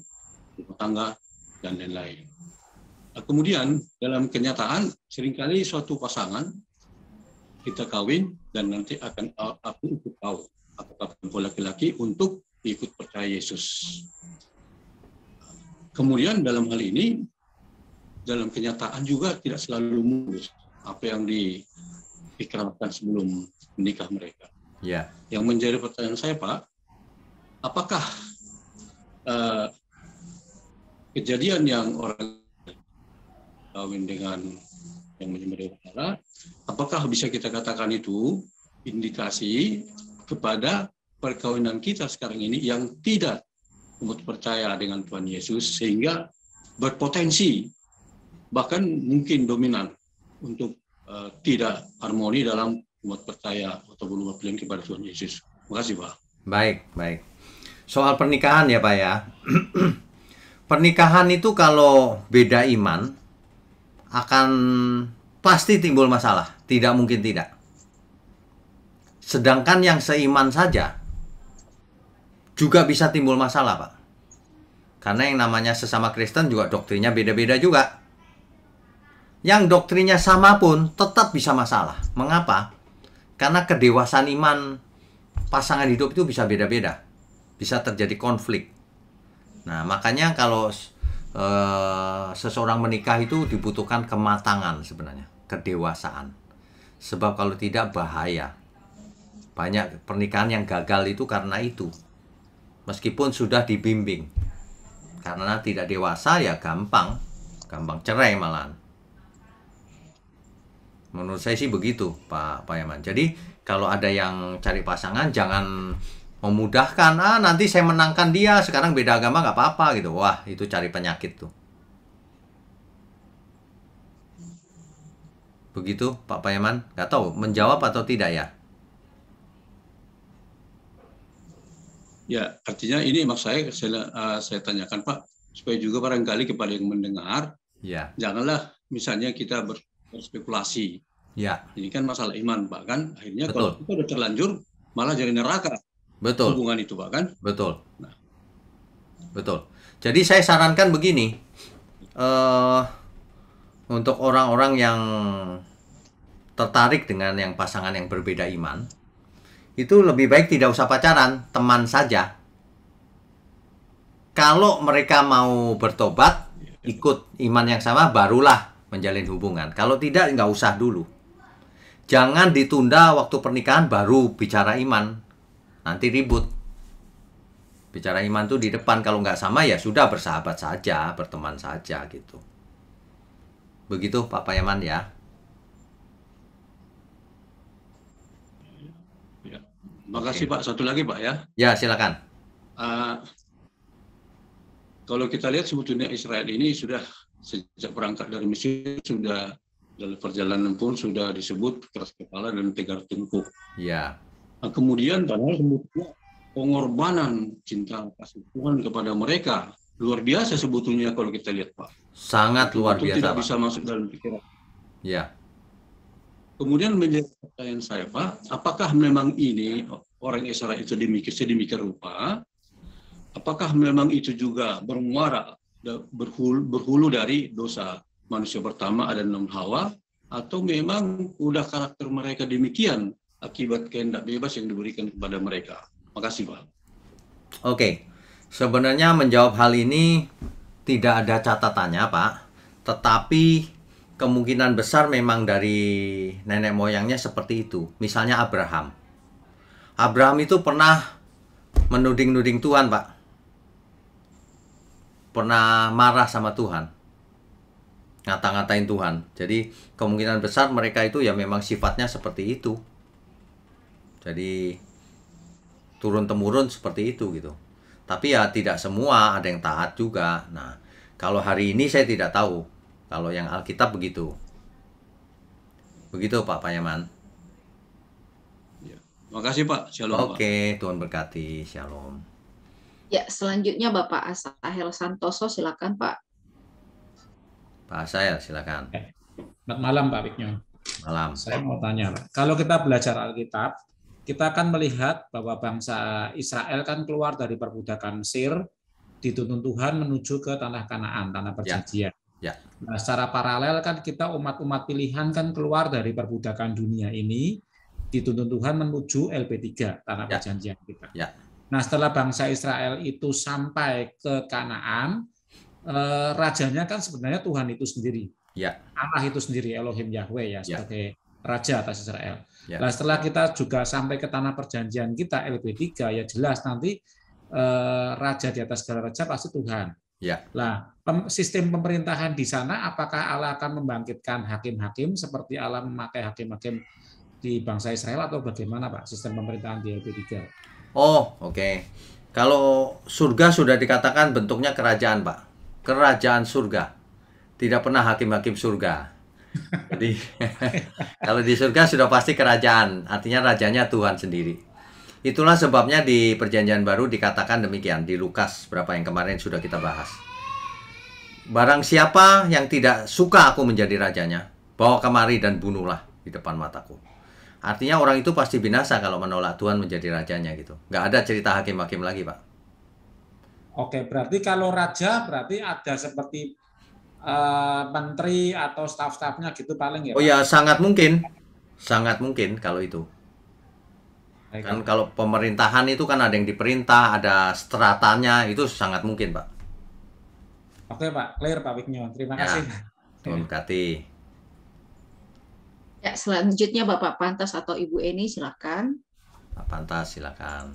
rumah tangga, dan lain-lain. Nah, kemudian dalam kenyataan seringkali suatu pasangan kita kawin dan nanti akan aku ikut kau, apakah perempuan laki-laki untuk ikut percaya Yesus. Kemudian dalam hal ini dalam kenyataan juga tidak selalu mulus apa yang diikrarkan sebelum menikah mereka. Ya. Yang menjadi pertanyaan saya, Pak, apakah kejadian yang orang kawin dengan yang menyembelih berhala, apakah bisa kita katakan itu indikasi kepada perkawinan kita sekarang ini yang tidak percaya dengan Tuhan Yesus, sehingga berpotensi bahkan mungkin dominan untuk tidak harmoni dalam umat percaya atau umat pilihan kepada Tuhan Yesus. Terima kasih, Pak. Baik. Soal pernikahan ya Pak ya. Pernikahan itu kalau beda iman akan pasti timbul masalah, tidak mungkin tidak. Sedangkan yang seiman saja juga bisa timbul masalah, Pak. Karena yang namanya sesama Kristen juga doktrinnya beda-beda juga. Yang doktrinnya sama pun tetap bisa masalah. Mengapa? Karena kedewasaan iman pasangan hidup itu bisa beda-beda. Bisa terjadi konflik. Nah, makanya kalau seseorang menikah itu dibutuhkan kematangan sebenarnya, kedewasaan. Sebab kalau tidak bahaya. Banyak pernikahan yang gagal itu karena itu. Meskipun sudah dibimbing. Karena tidak dewasa ya gampang cerai malahan. Menurut saya sih begitu, Pak Yaman. Jadi kalau ada yang cari pasangan jangan memudahkan, nanti saya menangkan dia, sekarang beda agama nggak apa-apa gitu. Wah, itu cari penyakit tuh. Begitu, Pak Yaman? Nggak tahu menjawab atau tidak ya? Ya, artinya ini maksud saya tanyakan, Pak, supaya juga barangkali kepada yang mendengar, ya, janganlah misalnya kita berspekulasi. Ya. Ini kan masalah iman, Pak, kan? Akhirnya Betul. kalau kita udah terlanjur, malah jadi neraka. Betul. Hubungan itu, Pak, kan? Betul. Nah. Betul. Jadi saya sarankan begini, untuk orang-orang yang tertarik dengan yang pasangan yang berbeda iman, itu lebih baik tidak usah pacaran, teman saja. Kalau mereka mau bertobat, ikut iman yang sama, barulah menjalin hubungan. Kalau tidak, nggak usah dulu. Jangan ditunda waktu pernikahan baru bicara iman. Nanti ribut. Bicara iman tuh di depan. Kalau nggak sama ya sudah, bersahabat saja, berteman saja gitu. Begitu Pak Yaman ya. Makasih Pak. Satu lagi Pak ya. Ya silakan. Kalau kita lihat sebetulnya Israel ini sudah sejak berangkat dari Mesir, sudah dalam perjalanan pun sudah disebut keras kepala dan tegar tengkuk. Ya. Nah, kemudian padahal sebetulnya pengorbanan cinta kasih Tuhan kepada mereka luar biasa sebetulnya kalau kita lihat Pak. Sangat luar biasa. Tidak Pak. bisa masuk dalam pikiran. Ya. Kemudian menjadi pertanyaan saya Pak, apakah memang ini orang Israel itu sedemikian rupa? Apakah memang itu juga bermuara berhulu dari dosa manusia pertama Adam dan Hawa, atau memang udah karakter mereka demikian akibat kehendak bebas yang diberikan kepada mereka? Makasih Pak. Oke, sebenarnya menjawab hal ini tidak ada catatannya Pak, tetapi kemungkinan besar memang dari nenek moyangnya seperti itu. Misalnya Abraham. Abraham itu pernah menuding-nuding Tuhan Pak. Pernah marah sama Tuhan. Ngata-ngatain Tuhan. Jadi kemungkinan besar mereka itu ya memang sifatnya seperti itu. Jadi turun-temurun seperti itu gitu. Tapi ya tidak semua, ada yang taat juga. Nah, kalau hari ini saya tidak tahu. Kalau yang Alkitab begitu. Begitu Pak Yaman. Ya. Makasih Pak. Shalom. Oke, Tuhan berkati. Shalom. Ya, selanjutnya Bapak Asahel Santoso, silakan Pak. Pak Asahel, silakan. Selamat malam Pak Wigno. Malam. Saya mau tanya Pak. Kalau kita belajar Alkitab, kita akan melihat bahwa bangsa Israel kan keluar dari perbudakan Mesir, dituntun Tuhan menuju ke tanah Kanaan, tanah perjanjian. Ya. Nah, secara paralel kan kita umat-umat pilihan kan keluar dari perbudakan dunia ini, dituntun Tuhan menuju LP3, tanah perjanjian kita. Ya. Nah, setelah bangsa Israel itu sampai ke Kanaan, rajanya kan sebenarnya Tuhan itu sendiri. Ya. Allah itu sendiri, Elohim Yahweh ya, sebagai raja atas Israel. Ya. Nah, setelah kita juga sampai ke tanah perjanjian kita LB3, ya jelas nanti raja di atas segala raja pasti Tuhan. Ya. Nah, sistem pemerintahan di sana, apakah Allah akan membangkitkan hakim-hakim seperti Allah memakai hakim-hakim di bangsa Israel, atau bagaimana Pak sistem pemerintahan di LB3? Oh, oke. Kalau surga sudah dikatakan bentuknya kerajaan, Pak. Kerajaan surga. Tidak pernah hakim-hakim surga. Jadi kalau di surga sudah pasti kerajaan, artinya rajanya Tuhan sendiri. Itulah sebabnya di Perjanjian Baru dikatakan demikian di Lukas berapa yang kemarin sudah kita bahas. Barang siapa yang tidak suka aku menjadi rajanya, bawa kemari dan bunuhlah di depan mataku. Artinya orang itu pasti binasa kalau menolak Tuhan menjadi rajanya gitu. Nggak ada cerita hakim-hakim lagi, Pak. Oke, berarti kalau raja berarti ada seperti menteri atau staf-stafnya gitu paling ya, Pak? Oh ya, sangat mungkin kalau itu. Kan kalau pemerintahan itu kan ada yang diperintah, ada stratanya, itu sangat mungkin, Pak. Oke, Pak. Clear, Pak Wignyo. Terima kasih. Tuhan berkati. Ya, selanjutnya Bapak Pantas atau Ibu Eni, silakan. Pak Pantas, silakan.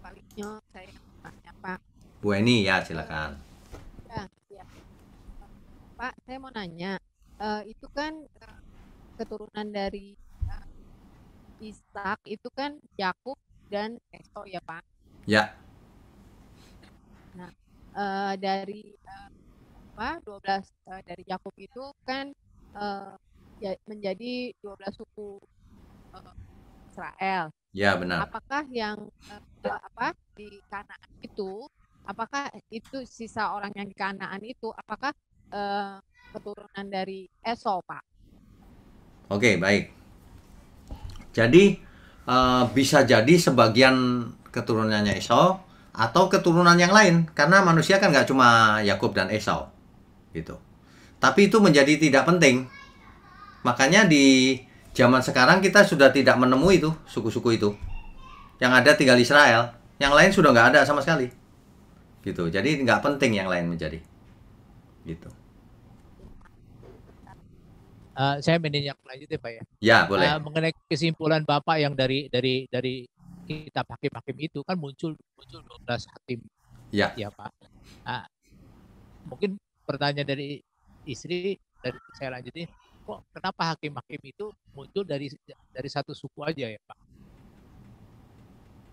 Pak Wignyo, saya tanya, Pak. Bu Eni, ya silakan. Ya. Pak, saya mau nanya, itu kan keturunan dari Ishak itu kan Yakub dan Esau ya, Pak? Ya. Nah, dari 12 dari Yakub itu kan menjadi 12 suku Israel. Ya, benar. Apakah yang di Kanaan itu, apakah itu sisa orang yang di Kanaan itu, apakah keturunan dari Esau, Pak? Oke, baik. Jadi bisa jadi sebagian keturunannya Esau atau keturunan yang lain, karena manusia kan nggak cuma Yakub dan Esau gitu. Tapi itu menjadi tidak penting. Makanya di zaman sekarang kita sudah tidak menemui itu suku-suku itu. Yang ada tinggal Israel, yang lain sudah nggak ada sama sekali gitu. Jadi nggak penting yang lain menjadi gitu. Saya meninjak lanjut ya, Pak ya. Ya, boleh. Mengenai kesimpulan Bapak yang dari kitab hakim-hakim itu kan muncul 12 hakim. Ya. Ya, Pak. Mungkin pertanyaan dari istri, saya lanjutin, kok kenapa hakim-hakim itu muncul dari satu suku aja ya, Pak?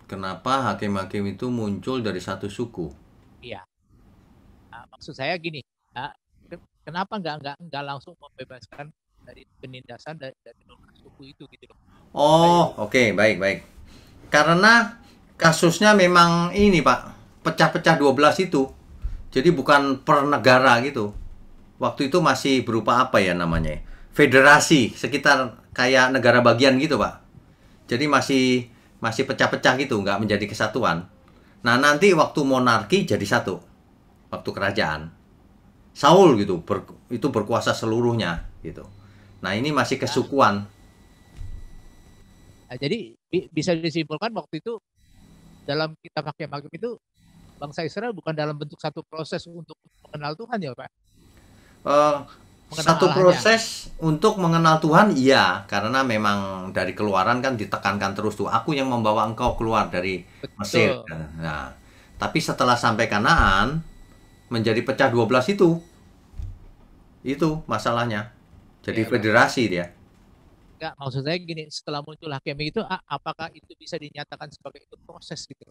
Kenapa hakim-hakim itu muncul dari satu suku? Iya. Maksud saya gini, kenapa nggak langsung membebaskan dari penindasan dari suku itu gitu loh? Oh, oke, baik. Karena kasusnya memang ini, Pak, pecah-pecah 12 itu. Jadi bukan per negara gitu. Waktu itu masih berupa apa ya namanya? Federasi, sekitar kayak negara bagian gitu, Pak. Jadi masih pecah-pecah gitu, nggak menjadi kesatuan. Nah, nanti waktu monarki jadi satu. Waktu kerajaan. Saul gitu, itu berkuasa seluruhnya gitu. Nah, ini masih kesukuan. Nah, jadi bisa disimpulkan waktu itu dalam kitab hakim-hakim itu bangsa Israel bukan dalam bentuk satu proses untuk mengenal Tuhan ya, Pak? Satu proses untuk mengenal Tuhan, iya, karena memang dari Keluaran kan ditekankan terus tuh, aku yang membawa engkau keluar dari Mesir. Nah, tapi setelah sampai Kanaan menjadi pecah 12 itu masalahnya. Jadi ya, federasi dia. Enggak, maksud saya gini, setelah muncul hakim itu, apakah itu bisa dinyatakan sebagai itu proses gitu?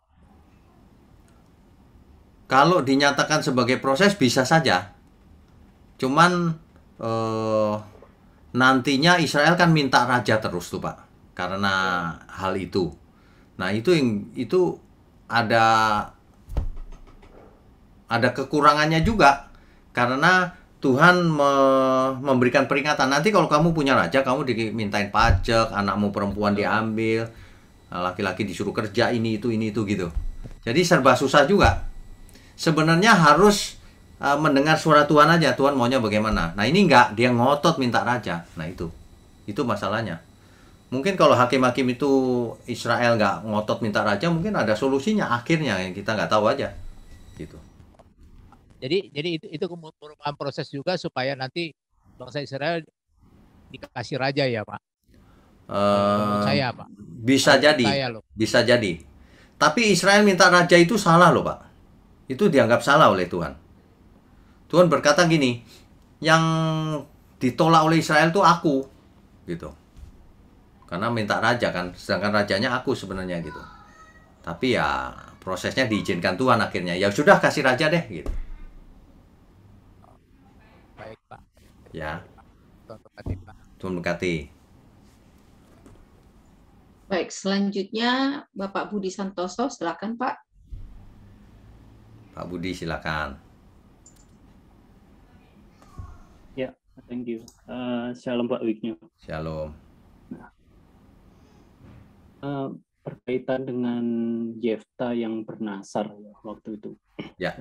Kalau dinyatakan sebagai proses bisa saja. Cuman nantinya Israel kan minta raja terus tuh, Pak, karena hal itu. Nah, itu ada kekurangannya juga, karena Tuhan memberikan peringatan, nanti kalau kamu punya raja, kamu dimintain pajak, anakmu perempuan diambil, laki-laki disuruh kerja ini itu gitu. Jadi serba susah juga. Sebenarnya harus mendengar suara Tuhan aja, Tuhan maunya bagaimana. Nah, ini enggak, dia ngotot minta raja. Nah, itu masalahnya. Mungkin kalau hakim-hakim itu Israel nggak ngotot minta raja, mungkin ada solusinya akhirnya yang kita nggak tahu aja gitu. Jadi itu merupakan proses juga supaya nanti bangsa Israel dikasih raja ya Pak. Menurut saya Pak. Bisa jadi, bisa jadi. Tapi Israel minta raja itu salah loh Pak. Itu dianggap salah oleh Tuhan. Tuhan berkata gini, yang ditolak oleh Israel itu aku, gitu. Karena minta raja kan, sedangkan rajanya aku sebenarnya gitu. Tapi ya prosesnya diizinkan Tuhan akhirnya. Ya sudah kasih raja deh gitu. Baik Pak. Ya. Tuhan berkati Pak. Tuhan berkati. Baik, selanjutnya Bapak Budi Santoso, silakan Pak. Pak Budi silakan. Ya, thank you. Shalom Pak Wigno. Shalom. Berkaitan dengan Yefta yang bernasar ya, waktu itu. Ya.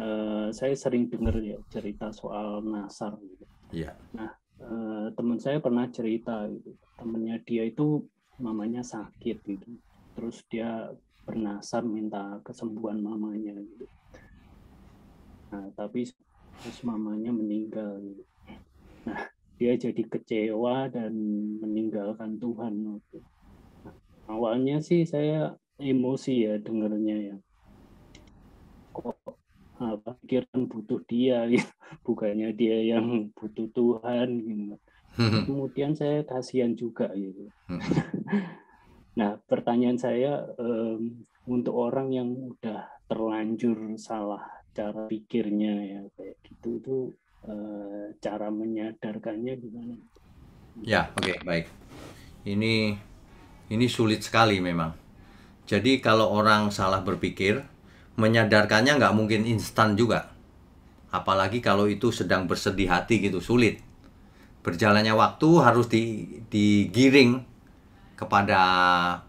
Saya sering dengar ya cerita soal nasar. Gitu. Ya. Nah, teman saya pernah cerita, gitu. Temannya dia itu mamanya sakit gitu. Terus dia bernasar minta kesembuhan mamanya gitu. Nah, tapi terus mamanya meninggal gitu. Nah, dia jadi kecewa dan meninggalkan Tuhan gitu. Nah, awalnya sih saya emosi ya dengarnya ya. Kok pikiran butuh dia gitu. Bukannya dia yang butuh Tuhan gitu. Kemudian saya kasihan juga gitu. Nah, pertanyaan saya untuk orang yang udah terlanjur salah cara pikirnya ya kayak gitu itu cara menyadarkannya gimana? Ya, oke, baik. Ini sulit sekali memang. Jadi kalau orang salah berpikir, menyadarkannya nggak mungkin instan juga. Apalagi kalau itu sedang bersedih hati gitu, sulit. Berjalannya waktu harus digiring kepada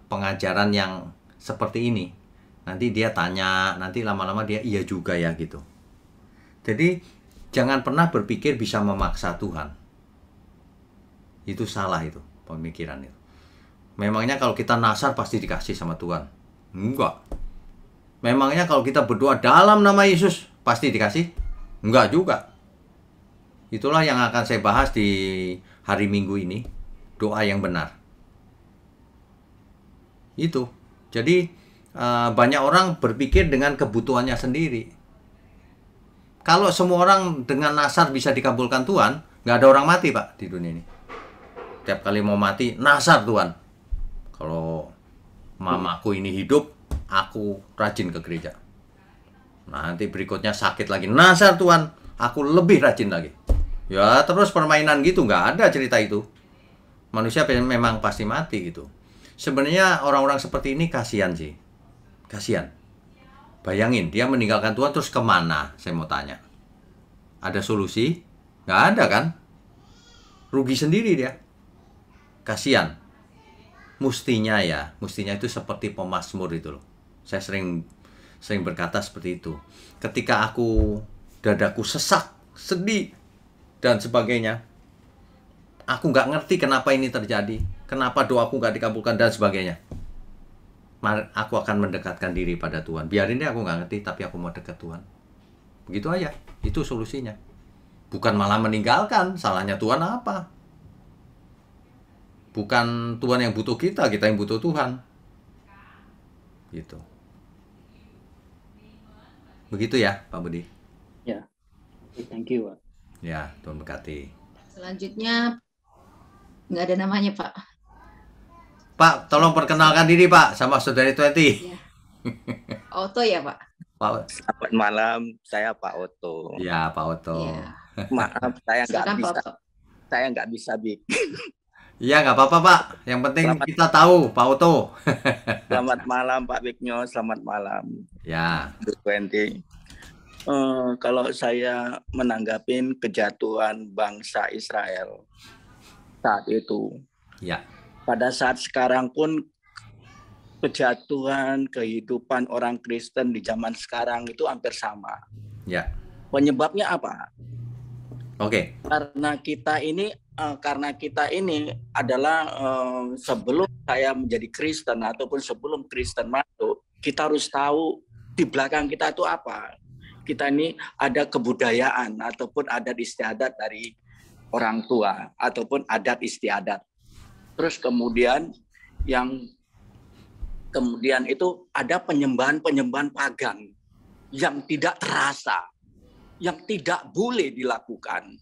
pengajaran yang seperti ini. Nanti dia tanya, nanti lama-lama dia iya juga ya gitu. Jadi jangan pernah berpikir bisa memaksa Tuhan. Itu salah itu, pemikiran itu. Memangnya kalau kita nasar pasti dikasih sama Tuhan? Enggak. Memangnya kalau kita berdoa dalam nama Yesus pasti dikasih? Enggak juga. Itulah yang akan saya bahas di hari Minggu ini, doa yang benar. Itu. Jadi banyak orang berpikir dengan kebutuhannya sendiri. Kalau semua orang dengan nasar bisa dikabulkan Tuhan, nggak ada orang mati Pak di dunia ini. Tiap kali mau mati, nasar Tuhan. Kalau mamaku ini hidup, aku rajin ke gereja. Nanti berikutnya sakit lagi, nasar Tuhan, aku lebih rajin lagi. Ya terus permainan gitu, nggak ada cerita itu. Manusia memang pasti mati gitu. Sebenarnya orang-orang seperti ini kasihan sih. Kasihan. Bayangin, dia meninggalkan Tuhan terus kemana? Saya mau tanya. Ada solusi? Nggak ada kan? Rugi sendiri dia. Kasihan. Mestinya itu seperti pemazmur itu loh. Saya sering berkata seperti itu. Ketika dadaku sesak, sedih, dan sebagainya, aku nggak ngerti kenapa ini terjadi, kenapa doaku nggak dikabulkan dan sebagainya. Aku akan mendekatkan diri pada Tuhan. Biarin deh aku nggak ngerti, tapi aku mau dekat Tuhan. Begitu aja, itu solusinya. Bukan malah meninggalkan, salahnya Tuhan apa? Bukan Tuhan yang butuh kita yang butuh Tuhan. Gitu. Begitu ya, Pak Budi? Ya, thank you, Pak. Ya, Tuhan berkati. Selanjutnya, nggak ada namanya, Pak. Pak, tolong perkenalkan diri, Pak, sama Saudari 20. Ya. Oto ya, Pak? Pak. Selamat malam, saya Pak Oto. Ya, Pak Oto. Ya. Maaf, saya nggak bisa bikin. Iya, nggak apa-apa, Pak. Yang penting kita tahu, Pak Oto. Selamat malam, Pak Wigno. Selamat malam. Ya. 20. Kalau saya menanggapin kejatuhan bangsa Israel saat itu, ya. Pada saat sekarang pun kejatuhan kehidupan orang Kristen di zaman sekarang itu hampir sama. Ya. Penyebabnya apa? Oke. Karena kita ini adalah sebelum saya menjadi Kristen ataupun sebelum Kristen masuk, kita harus tahu di belakang kita itu apa. kita ini ada kebudayaan ataupun adat istiadat dari orang tua ataupun adat istiadat. Terus kemudian itu ada penyembahan pagan yang tidak terasa, yang tidak boleh dilakukan.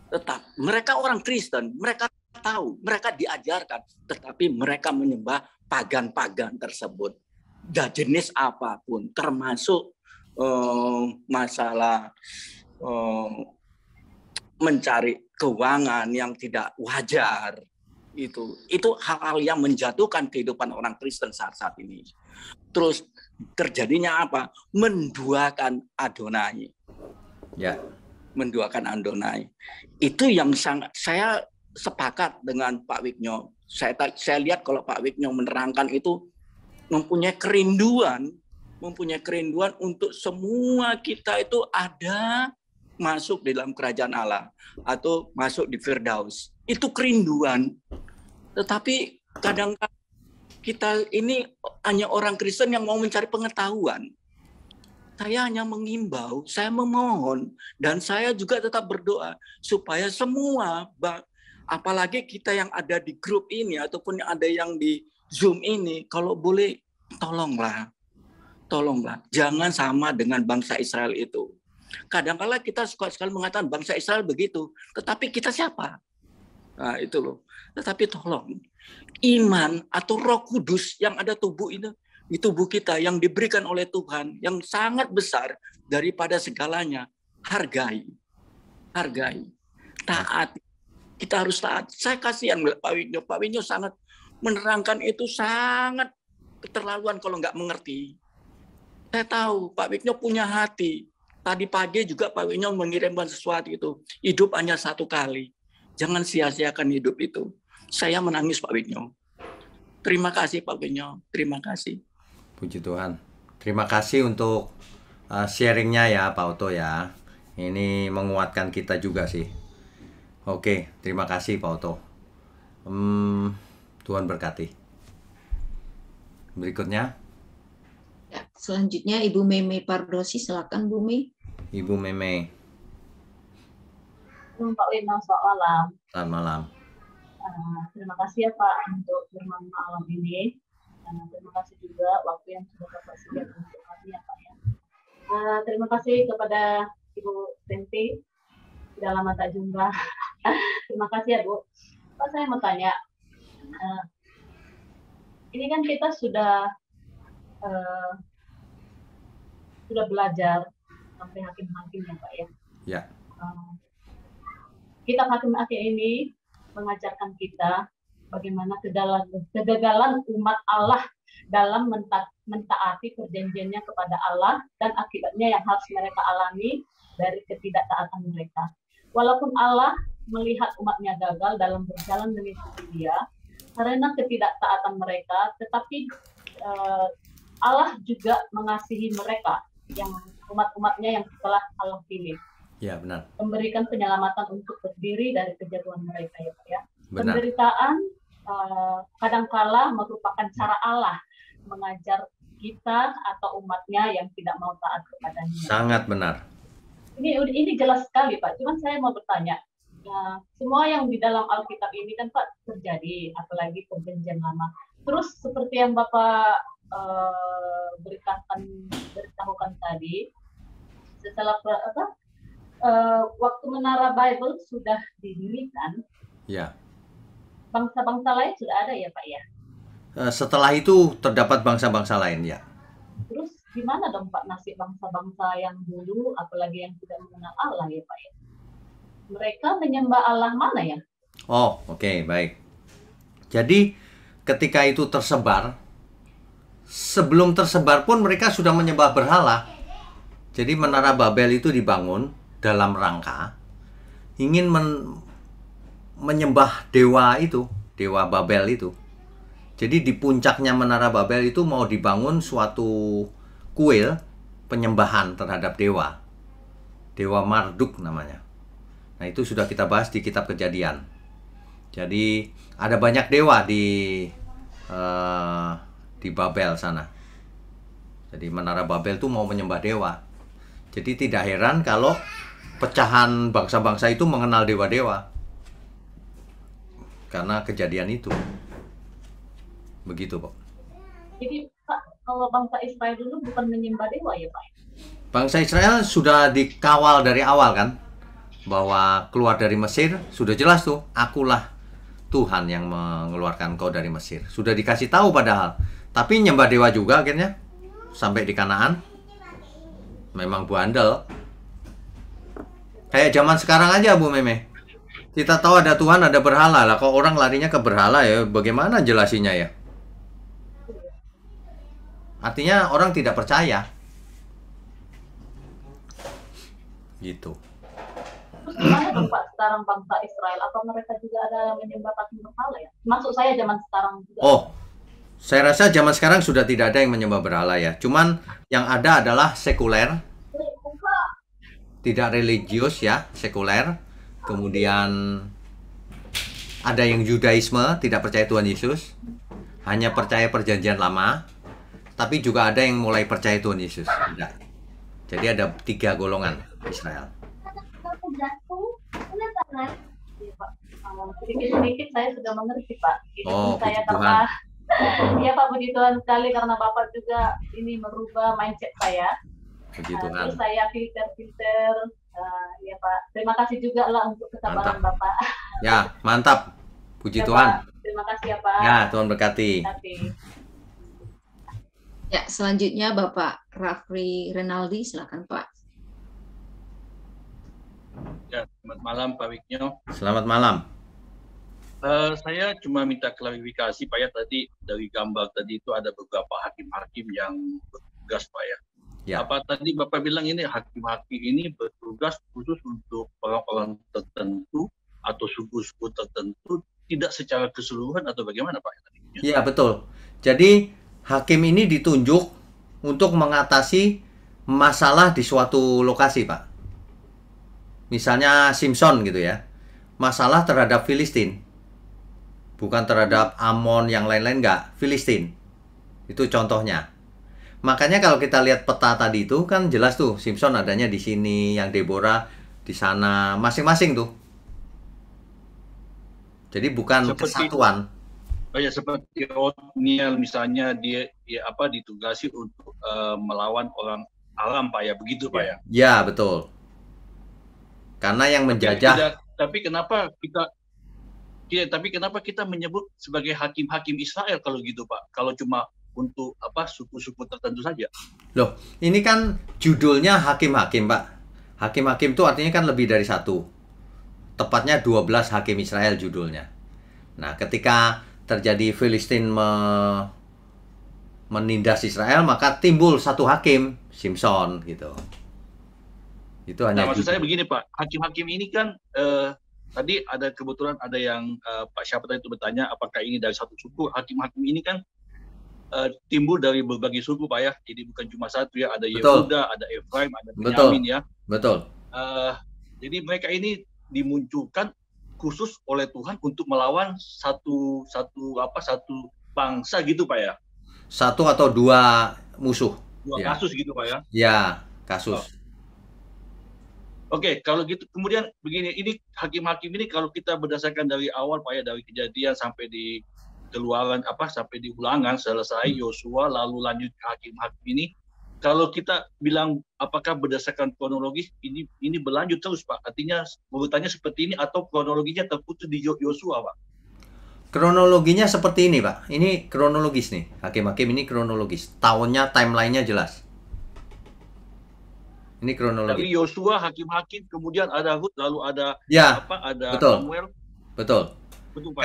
Tetap mereka orang Kristen, mereka tahu, mereka diajarkan, tetapi mereka menyembah pagan-pagan tersebut. Dan jenis apapun, termasuk masalah mencari keuangan yang tidak wajar. Itu hal-hal yang menjatuhkan kehidupan orang Kristen saat ini. Terus terjadinya apa? Menduakan Adonai. Ya. Menduakan Adonai. Itu yang sangat saya sepakat dengan Pak Wignyo. Saya lihat kalau Pak Wignyo menerangkan itu mempunyai kerinduan untuk semua kita itu ada masuk di dalam kerajaan Allah atau masuk di Firdaus. Itu kerinduan. Tetapi kadang-kadang kita ini hanya orang Kristen yang mau mencari pengetahuan. Saya hanya mengimbau, saya memohon, dan saya juga tetap berdoa supaya semua, apalagi kita yang ada di grup ini ataupun yang ada yang di Zoom ini, kalau boleh tolonglah, jangan sama dengan bangsa Israel itu. Kadang-kala kita suka sekali mengatakan bangsa Israel begitu, tetapi kita siapa? Nah, itu loh. Tetapi tolong, iman atau Roh Kudus yang ada di tubuh kita yang diberikan oleh Tuhan yang sangat besar daripada segalanya, hargai, taat. Kita harus taat. Saya kasihan Pak Wignyo sangat menerangkan itu, sangat keterlaluan kalau nggak mengerti. Saya tahu Pak Wignyo punya hati. Tadi pagi juga Pak Wignyo mengirimkan sesuatu itu. Hidup hanya satu kali. Jangan sia-siakan hidup itu. Saya menangis Pak Wignyo. Terima kasih Pak Wignyo. Terima kasih. Puji Tuhan. Terima kasih untuk sharingnya ya Pak Oto ya. Ini menguatkan kita juga sih. Oke, terima kasih Pak Oto. Tuhan berkati. Berikutnya. Ya, selanjutnya Ibu Meme Pardosi, silakan Bu Meme. Ibu Meme. Pak Lino, selamat malam. Selamat malam. Terima kasih ya Pak untuk firman malam ini. Terima kasih juga waktu yang sudah Bapak sediakan untuk kami ya Pak ya. Terima kasih kepada Ibu Tenti. Sudah lama tak jumpa. Terima kasih ya Bu. Pak, saya mau tanya. Ini kan kita sudah belajar sampai hakim-hakim ya Pak ya. Ya. Kitab hakim-hakim ini mengajarkan kita bagaimana kegagalan umat Allah dalam mentaati perjanjiannya kepada Allah dan akibatnya yang harus mereka alami dari ketidaktaatan mereka. Walaupun Allah melihat umatnya gagal dalam berjalan mengikuti Dia karena ketidaktaatan mereka, tetapi Allah juga mengasihi mereka, yang umat-umatnya yang telah Allah pilih. Ya, benar. Memberikan penyelamatan untuk berdiri dari kejatuhan mereka ya Pak ya. Benar. Penderitaan kadangkala merupakan cara Allah mengajar kita atau umatnya yang tidak mau taat kepadanya. Sangat benar. Ini jelas sekali Pak. Cuman saya mau bertanya, semua yang di dalam Alkitab ini kan Pak terjadi, apalagi perjanjian lama. Terus seperti yang Bapak beritahukan tadi, setelah waktu Menara Bible sudah didirikan, ya. Bangsa-bangsa lain sudah ada ya Pak ya? Setelah itu terdapat bangsa-bangsa lain ya. Terus gimana dong Pak nasib bangsa-bangsa yang dulu, apalagi yang tidak mengenal Allah ya Pak ya? Mereka menyembah Allah mana ya? Oh, oke, baik. Jadi ketika itu tersebar, sebelum tersebar pun mereka sudah menyembah berhala. Jadi Menara Babel itu dibangun dalam rangka ingin menyembah dewa itu, dewa Babel itu. Jadi di puncaknya Menara Babel itu mau dibangun suatu kuil penyembahan terhadap dewa. Dewa Marduk namanya. Nah, itu sudah kita bahas di kitab Kejadian. Jadi ada banyak dewa di Babel sana. Jadi Menara Babel itu mau menyembah dewa. Jadi tidak heran kalau pecahan bangsa-bangsa itu mengenal dewa-dewa. Karena kejadian itu. Begitu, Pak. Jadi Pak, kalau bangsa Israel dulu bukan menyembah dewa ya Pak? Bangsa Israel sudah dikawal dari awal kan? Bahwa keluar dari Mesir, sudah jelas tuh, akulah Tuhan yang mengeluarkan kau dari Mesir. Sudah dikasih tahu padahal. Tapi nyembah dewa juga akhirnya. Sampai di Kanaan. Memang bandel. Kayak zaman sekarang aja Bu Meme. Kita tahu ada Tuhan, ada berhala lah. Kalau orang larinya ke berhala ya, bagaimana jelasinya ya? Artinya orang tidak percaya. Gitu. Terus gimana dong Pak sekarang bangsa Israel? Apa mereka juga ada yang menyembah patung berhala ya? Maksud saya zaman sekarang juga. Oh, saya rasa zaman sekarang sudah tidak ada yang menyembah berhala ya. Cuman yang ada adalah sekuler. Tidak religius ya, sekuler. Kemudian ada yang Judaisme, tidak percaya Tuhan Yesus. Hanya percaya perjanjian lama. Tapi juga ada yang mulai percaya Tuhan Yesus. Tidak. Jadi ada 3 golongan Israel. Sedikit-sedikit saya sudah mengerti Pak. Oh, saya puji Tuhan. Iya Pak, puji Tuhan sekali karena Bapak juga ini merubah mindset saya. Puji Tuhan. Terus saya filter. Ya Pak, terima kasih juga lah untuk kesabaran Mantap. Bapak. Ya, mantap. Puji Ya, Tuhan. Pak. Terima kasih ya Pak. Ya, Tuhan berkati. Ya, selanjutnya Bapak Rafri Renaldi, silakan Pak. Ya, selamat malam Pak Wiknyo. Selamat malam. Saya cuma minta klarifikasi Pak ya, tadi dari gambar tadi itu ada beberapa hakim-hakim yang bertugas Pak ya. Ya. Apa tadi Bapak bilang ini hakim-hakim ini bertugas khusus untuk orang-orang tertentu atau suku-suku tertentu, tidak secara keseluruhan atau bagaimana Pak? Iya, betul. Jadi hakim ini ditunjuk untuk mengatasi masalah di suatu lokasi, Pak. Misalnya Simpson gitu ya. Masalah terhadap Filistin. Bukan terhadap Amon yang lain-lain, enggak. Filistin. Itu contohnya. Makanya kalau kita lihat peta tadi itu kan jelas tuh Simpson adanya di sini, yang Deborah di sana, masing-masing tuh. Jadi bukan kesatuan. Oh ya, seperti Otniel misalnya dia ditugasi untuk melawan orang alam Pak ya, begitu Pak ya? Ya, betul. Karena yang menjajah. Tapi kenapa kita menyebut sebagai hakim-hakim Israel kalau gitu Pak? Kalau cuma untuk suku-suku tertentu saja. Loh, ini kan judulnya hakim-hakim, Pak. Hakim-hakim itu artinya kan lebih dari satu. Tepatnya 12 hakim Israel judulnya. Nah, ketika terjadi Filistin menindas Israel, maka timbul satu hakim, Simpson gitu. Itu hanya maksud saya begini Pak, hakim-hakim ini kan tadi ada kebetulan ada yang Pak siapa tadi itu bertanya apakah ini dari satu suku. Hakim-hakim ini kan timbul dari berbagai suku Pak ya, jadi bukan cuma satu ya, ada Yehuda, ada Efraim, ada Benyamin ya. Betul. Jadi mereka ini dimunculkan khusus oleh Tuhan untuk melawan satu bangsa gitu Pak ya. Satu atau dua musuh. Dua kasus gitu Pak ya. Ya, kasus. Oke, kalau gitu kemudian begini, ini hakim-hakim ini kalau kita berdasarkan dari awal Pak ya, dari kejadian sampai di keluaran sampai di ulangan selesai Yosua lalu lanjut ke hakim-hakim ini, kalau kita bilang apakah berdasarkan kronologis ini berlanjut terus Pak, artinya urutannya seperti ini atau kronologinya terputus di Yosua Pak? Kronologinya seperti ini Pak, ini kronologis nih, hakim-hakim ini kronologis, tahunnya, timelinenya jelas. Ini kronologis. Dari Yosua, hakim-hakim, kemudian ada Hud, lalu ada ada betul. Samuel. Betul. Betul Pak.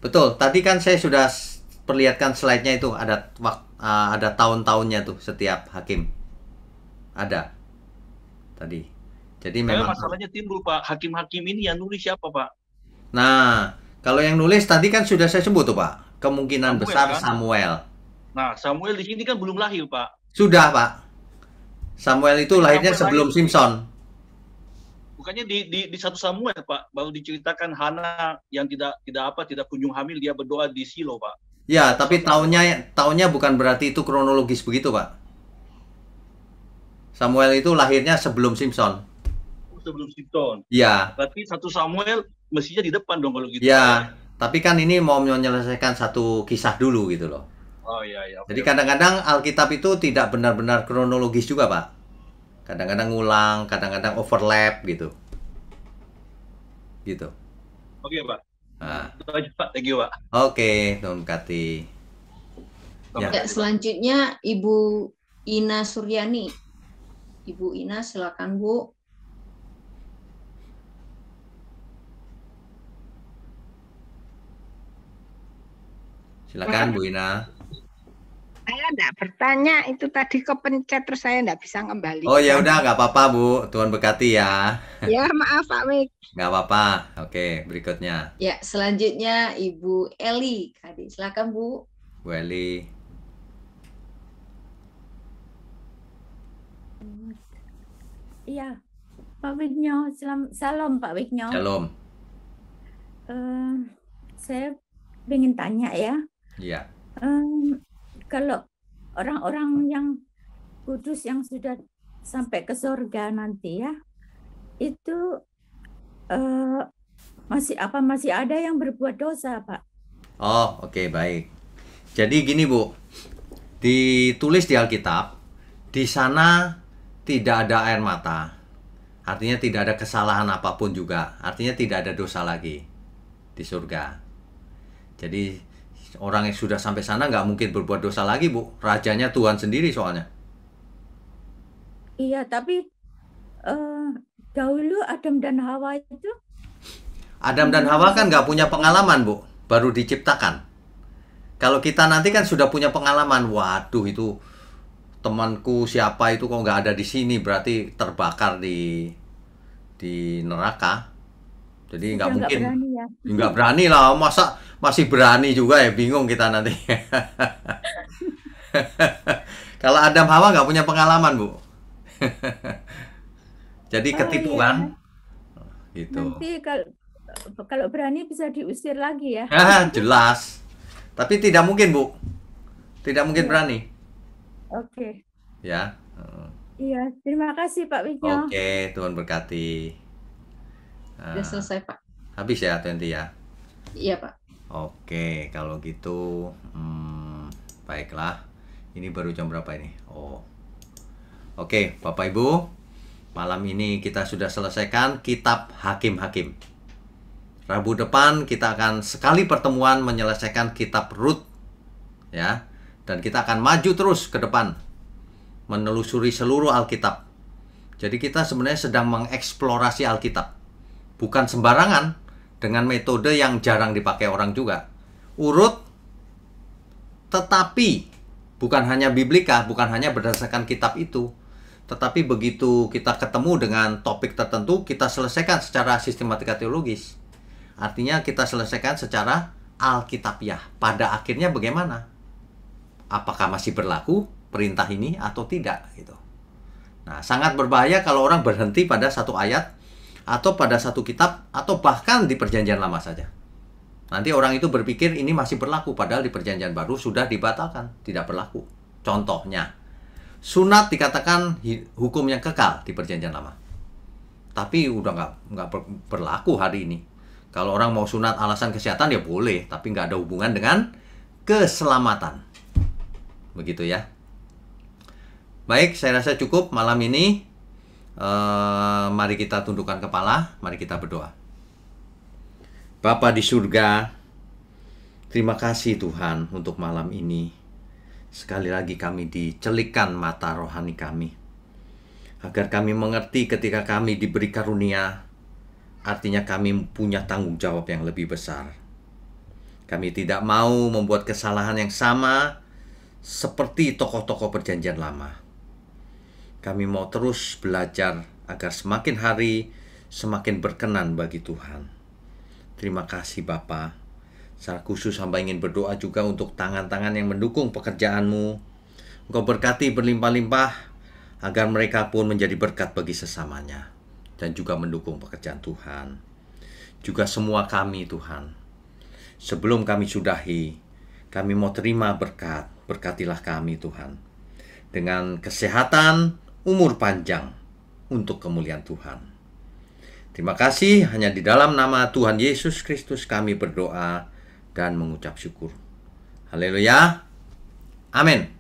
Betul. Tadi kan saya sudah perlihatkan slide-nya itu ada tahun-tahunnya tuh setiap hakim. Ada. Tadi. Jadi memang masalahnya timbul Pak, hakim-hakim ini yang nulis siapa Pak? Nah, kalau yang nulis tadi kan sudah saya sebut tuh Pak. Kemungkinan Samuel, besar kan? Samuel. Nah, Samuel di sini kan belum lahir Pak. Sudah Pak. Samuel itu lahirnya sebelum Simpson. Bukannya di satu Samuel Pak, baru diceritakan Hana yang tidak kunjung hamil, dia berdoa di Silo Pak. Ya, tapi tahunnya bukan berarti itu kronologis begitu Pak. Samuel itu lahirnya sebelum Simpson. Sebelum Simpson. Iya. Berarti 1 Samuel mestinya di depan dong kalau gitu. Ya, tapi kan ini mau menyelesaikan satu kisah dulu gitu loh. Oh iya. Jadi kadang-kadang Alkitab itu tidak benar-benar kronologis juga, Pak. Kadang-kadang ngulang, kadang-kadang overlap gitu. Gitu. Oke, Pak. Nah. Itu aja, Pak. Thank you, Pak. Oke, Tuhan berkati. Ya, selanjutnya Ibu Ina Suryani. Ibu Ina, silakan Bu. Silakan Bu Ina. Saya enggak bertanya, itu tadi kepencet terus saya enggak bisa kembali. Oh ya udah, nggak apa-apa Bu, Tuhan berkati ya. Ya maaf Pak Wik. Nggak apa-apa. Oke, berikutnya. Ya, selanjutnya Ibu Eli. Silakan Bu. Bu Eli. Iya, Pak Wignyo, salam Pak Wignyo. Shalom. Saya ingin tanya ya. Iya. Kalau orang-orang yang kudus yang sudah sampai ke surga nanti ya, itu masih ada yang berbuat dosa, Pak? Oh, oke, baik. Jadi gini Bu, ditulis di Alkitab, di sana tidak ada air mata. Artinya tidak ada kesalahan apapun juga. Artinya tidak ada dosa lagi di surga. Jadi orang yang sudah sampai sana nggak mungkin berbuat dosa lagi, Bu. Rajanya Tuhan sendiri soalnya. Iya, tapi dahulu Adam dan Hawa itu. Adam dan Hawa kan nggak punya pengalaman, Bu. Baru diciptakan. Kalau kita nanti kan sudah punya pengalaman. Waduh, itu temanku siapa itu kok nggak ada di sini, berarti terbakar di neraka. Jadi nggak mungkin. Berani ya. Nggak berani lah, masa masih berani juga ya, bingung kita nanti. Kalau Adam Hawa nggak punya pengalaman, Bu. Jadi ketipu kan? Gitu. Nanti kalau berani bisa diusir lagi ya. Jelas. Tapi tidak mungkin, Bu. Tidak mungkin berani. Oke. Ya. Iya, terima kasih Pak Wignyo. Oke, Tuhan berkati. Sudah selesai, Pak. Habis ya, Tenti ya? Iya, Pak. Oke, kalau gitu, baiklah. Ini baru jam berapa ini? Oh. Oke, Bapak Ibu, malam ini kita sudah selesaikan kitab Hakim-Hakim. Rabu depan kita akan sekali pertemuan menyelesaikan kitab Rut, ya. Dan kita akan maju terus ke depan, menelusuri seluruh Alkitab. Jadi kita sebenarnya sedang mengeksplorasi Alkitab. Bukan sembarangan, dengan metode yang jarang dipakai orang juga. Urut, tetapi bukan hanya biblika, bukan hanya berdasarkan kitab itu. Tetapi begitu kita ketemu dengan topik tertentu, kita selesaikan secara sistematika teologis. Artinya kita selesaikan secara alkitabiah. Pada akhirnya bagaimana? Apakah masih berlaku perintah ini atau tidak? Gitu. Nah, sangat berbahaya kalau orang berhenti pada satu ayat, atau pada satu kitab, atau bahkan di perjanjian lama saja. Nanti orang itu berpikir ini masih berlaku, padahal di perjanjian baru sudah dibatalkan, tidak berlaku. Contohnya, sunat dikatakan hukum yang kekal di perjanjian lama, tapi udah nggak berlaku hari ini. Kalau orang mau sunat alasan kesehatan ya boleh, tapi nggak ada hubungan dengan keselamatan. Begitu ya. Baik, saya rasa cukup malam ini. Mari kita tundukkan kepala, mari kita berdoa. Bapa di surga, terima kasih Tuhan untuk malam ini. Sekali lagi kami dicelikkan mata rohani kami, agar kami mengerti ketika kami diberi karunia, artinya kami punya tanggung jawab yang lebih besar. Kami tidak mau membuat kesalahan yang sama seperti tokoh-tokoh perjanjian lama. Kami mau terus belajar agar semakin hari semakin berkenan bagi Tuhan. Terima kasih Bapa. Secara khusus hamba ingin berdoa juga untuk tangan-tangan yang mendukung pekerjaan-Mu. Engkau berkati berlimpah-limpah agar mereka pun menjadi berkat bagi sesamanya dan juga mendukung pekerjaan Tuhan. Juga semua kami Tuhan. Sebelum kami sudahi, kami mau terima berkat. Berkatilah kami Tuhan. Dengan kesehatan, umur panjang untuk kemuliaan Tuhan. Terima kasih, hanya di dalam nama Tuhan Yesus Kristus kami berdoa dan mengucap syukur. Haleluya. Amin.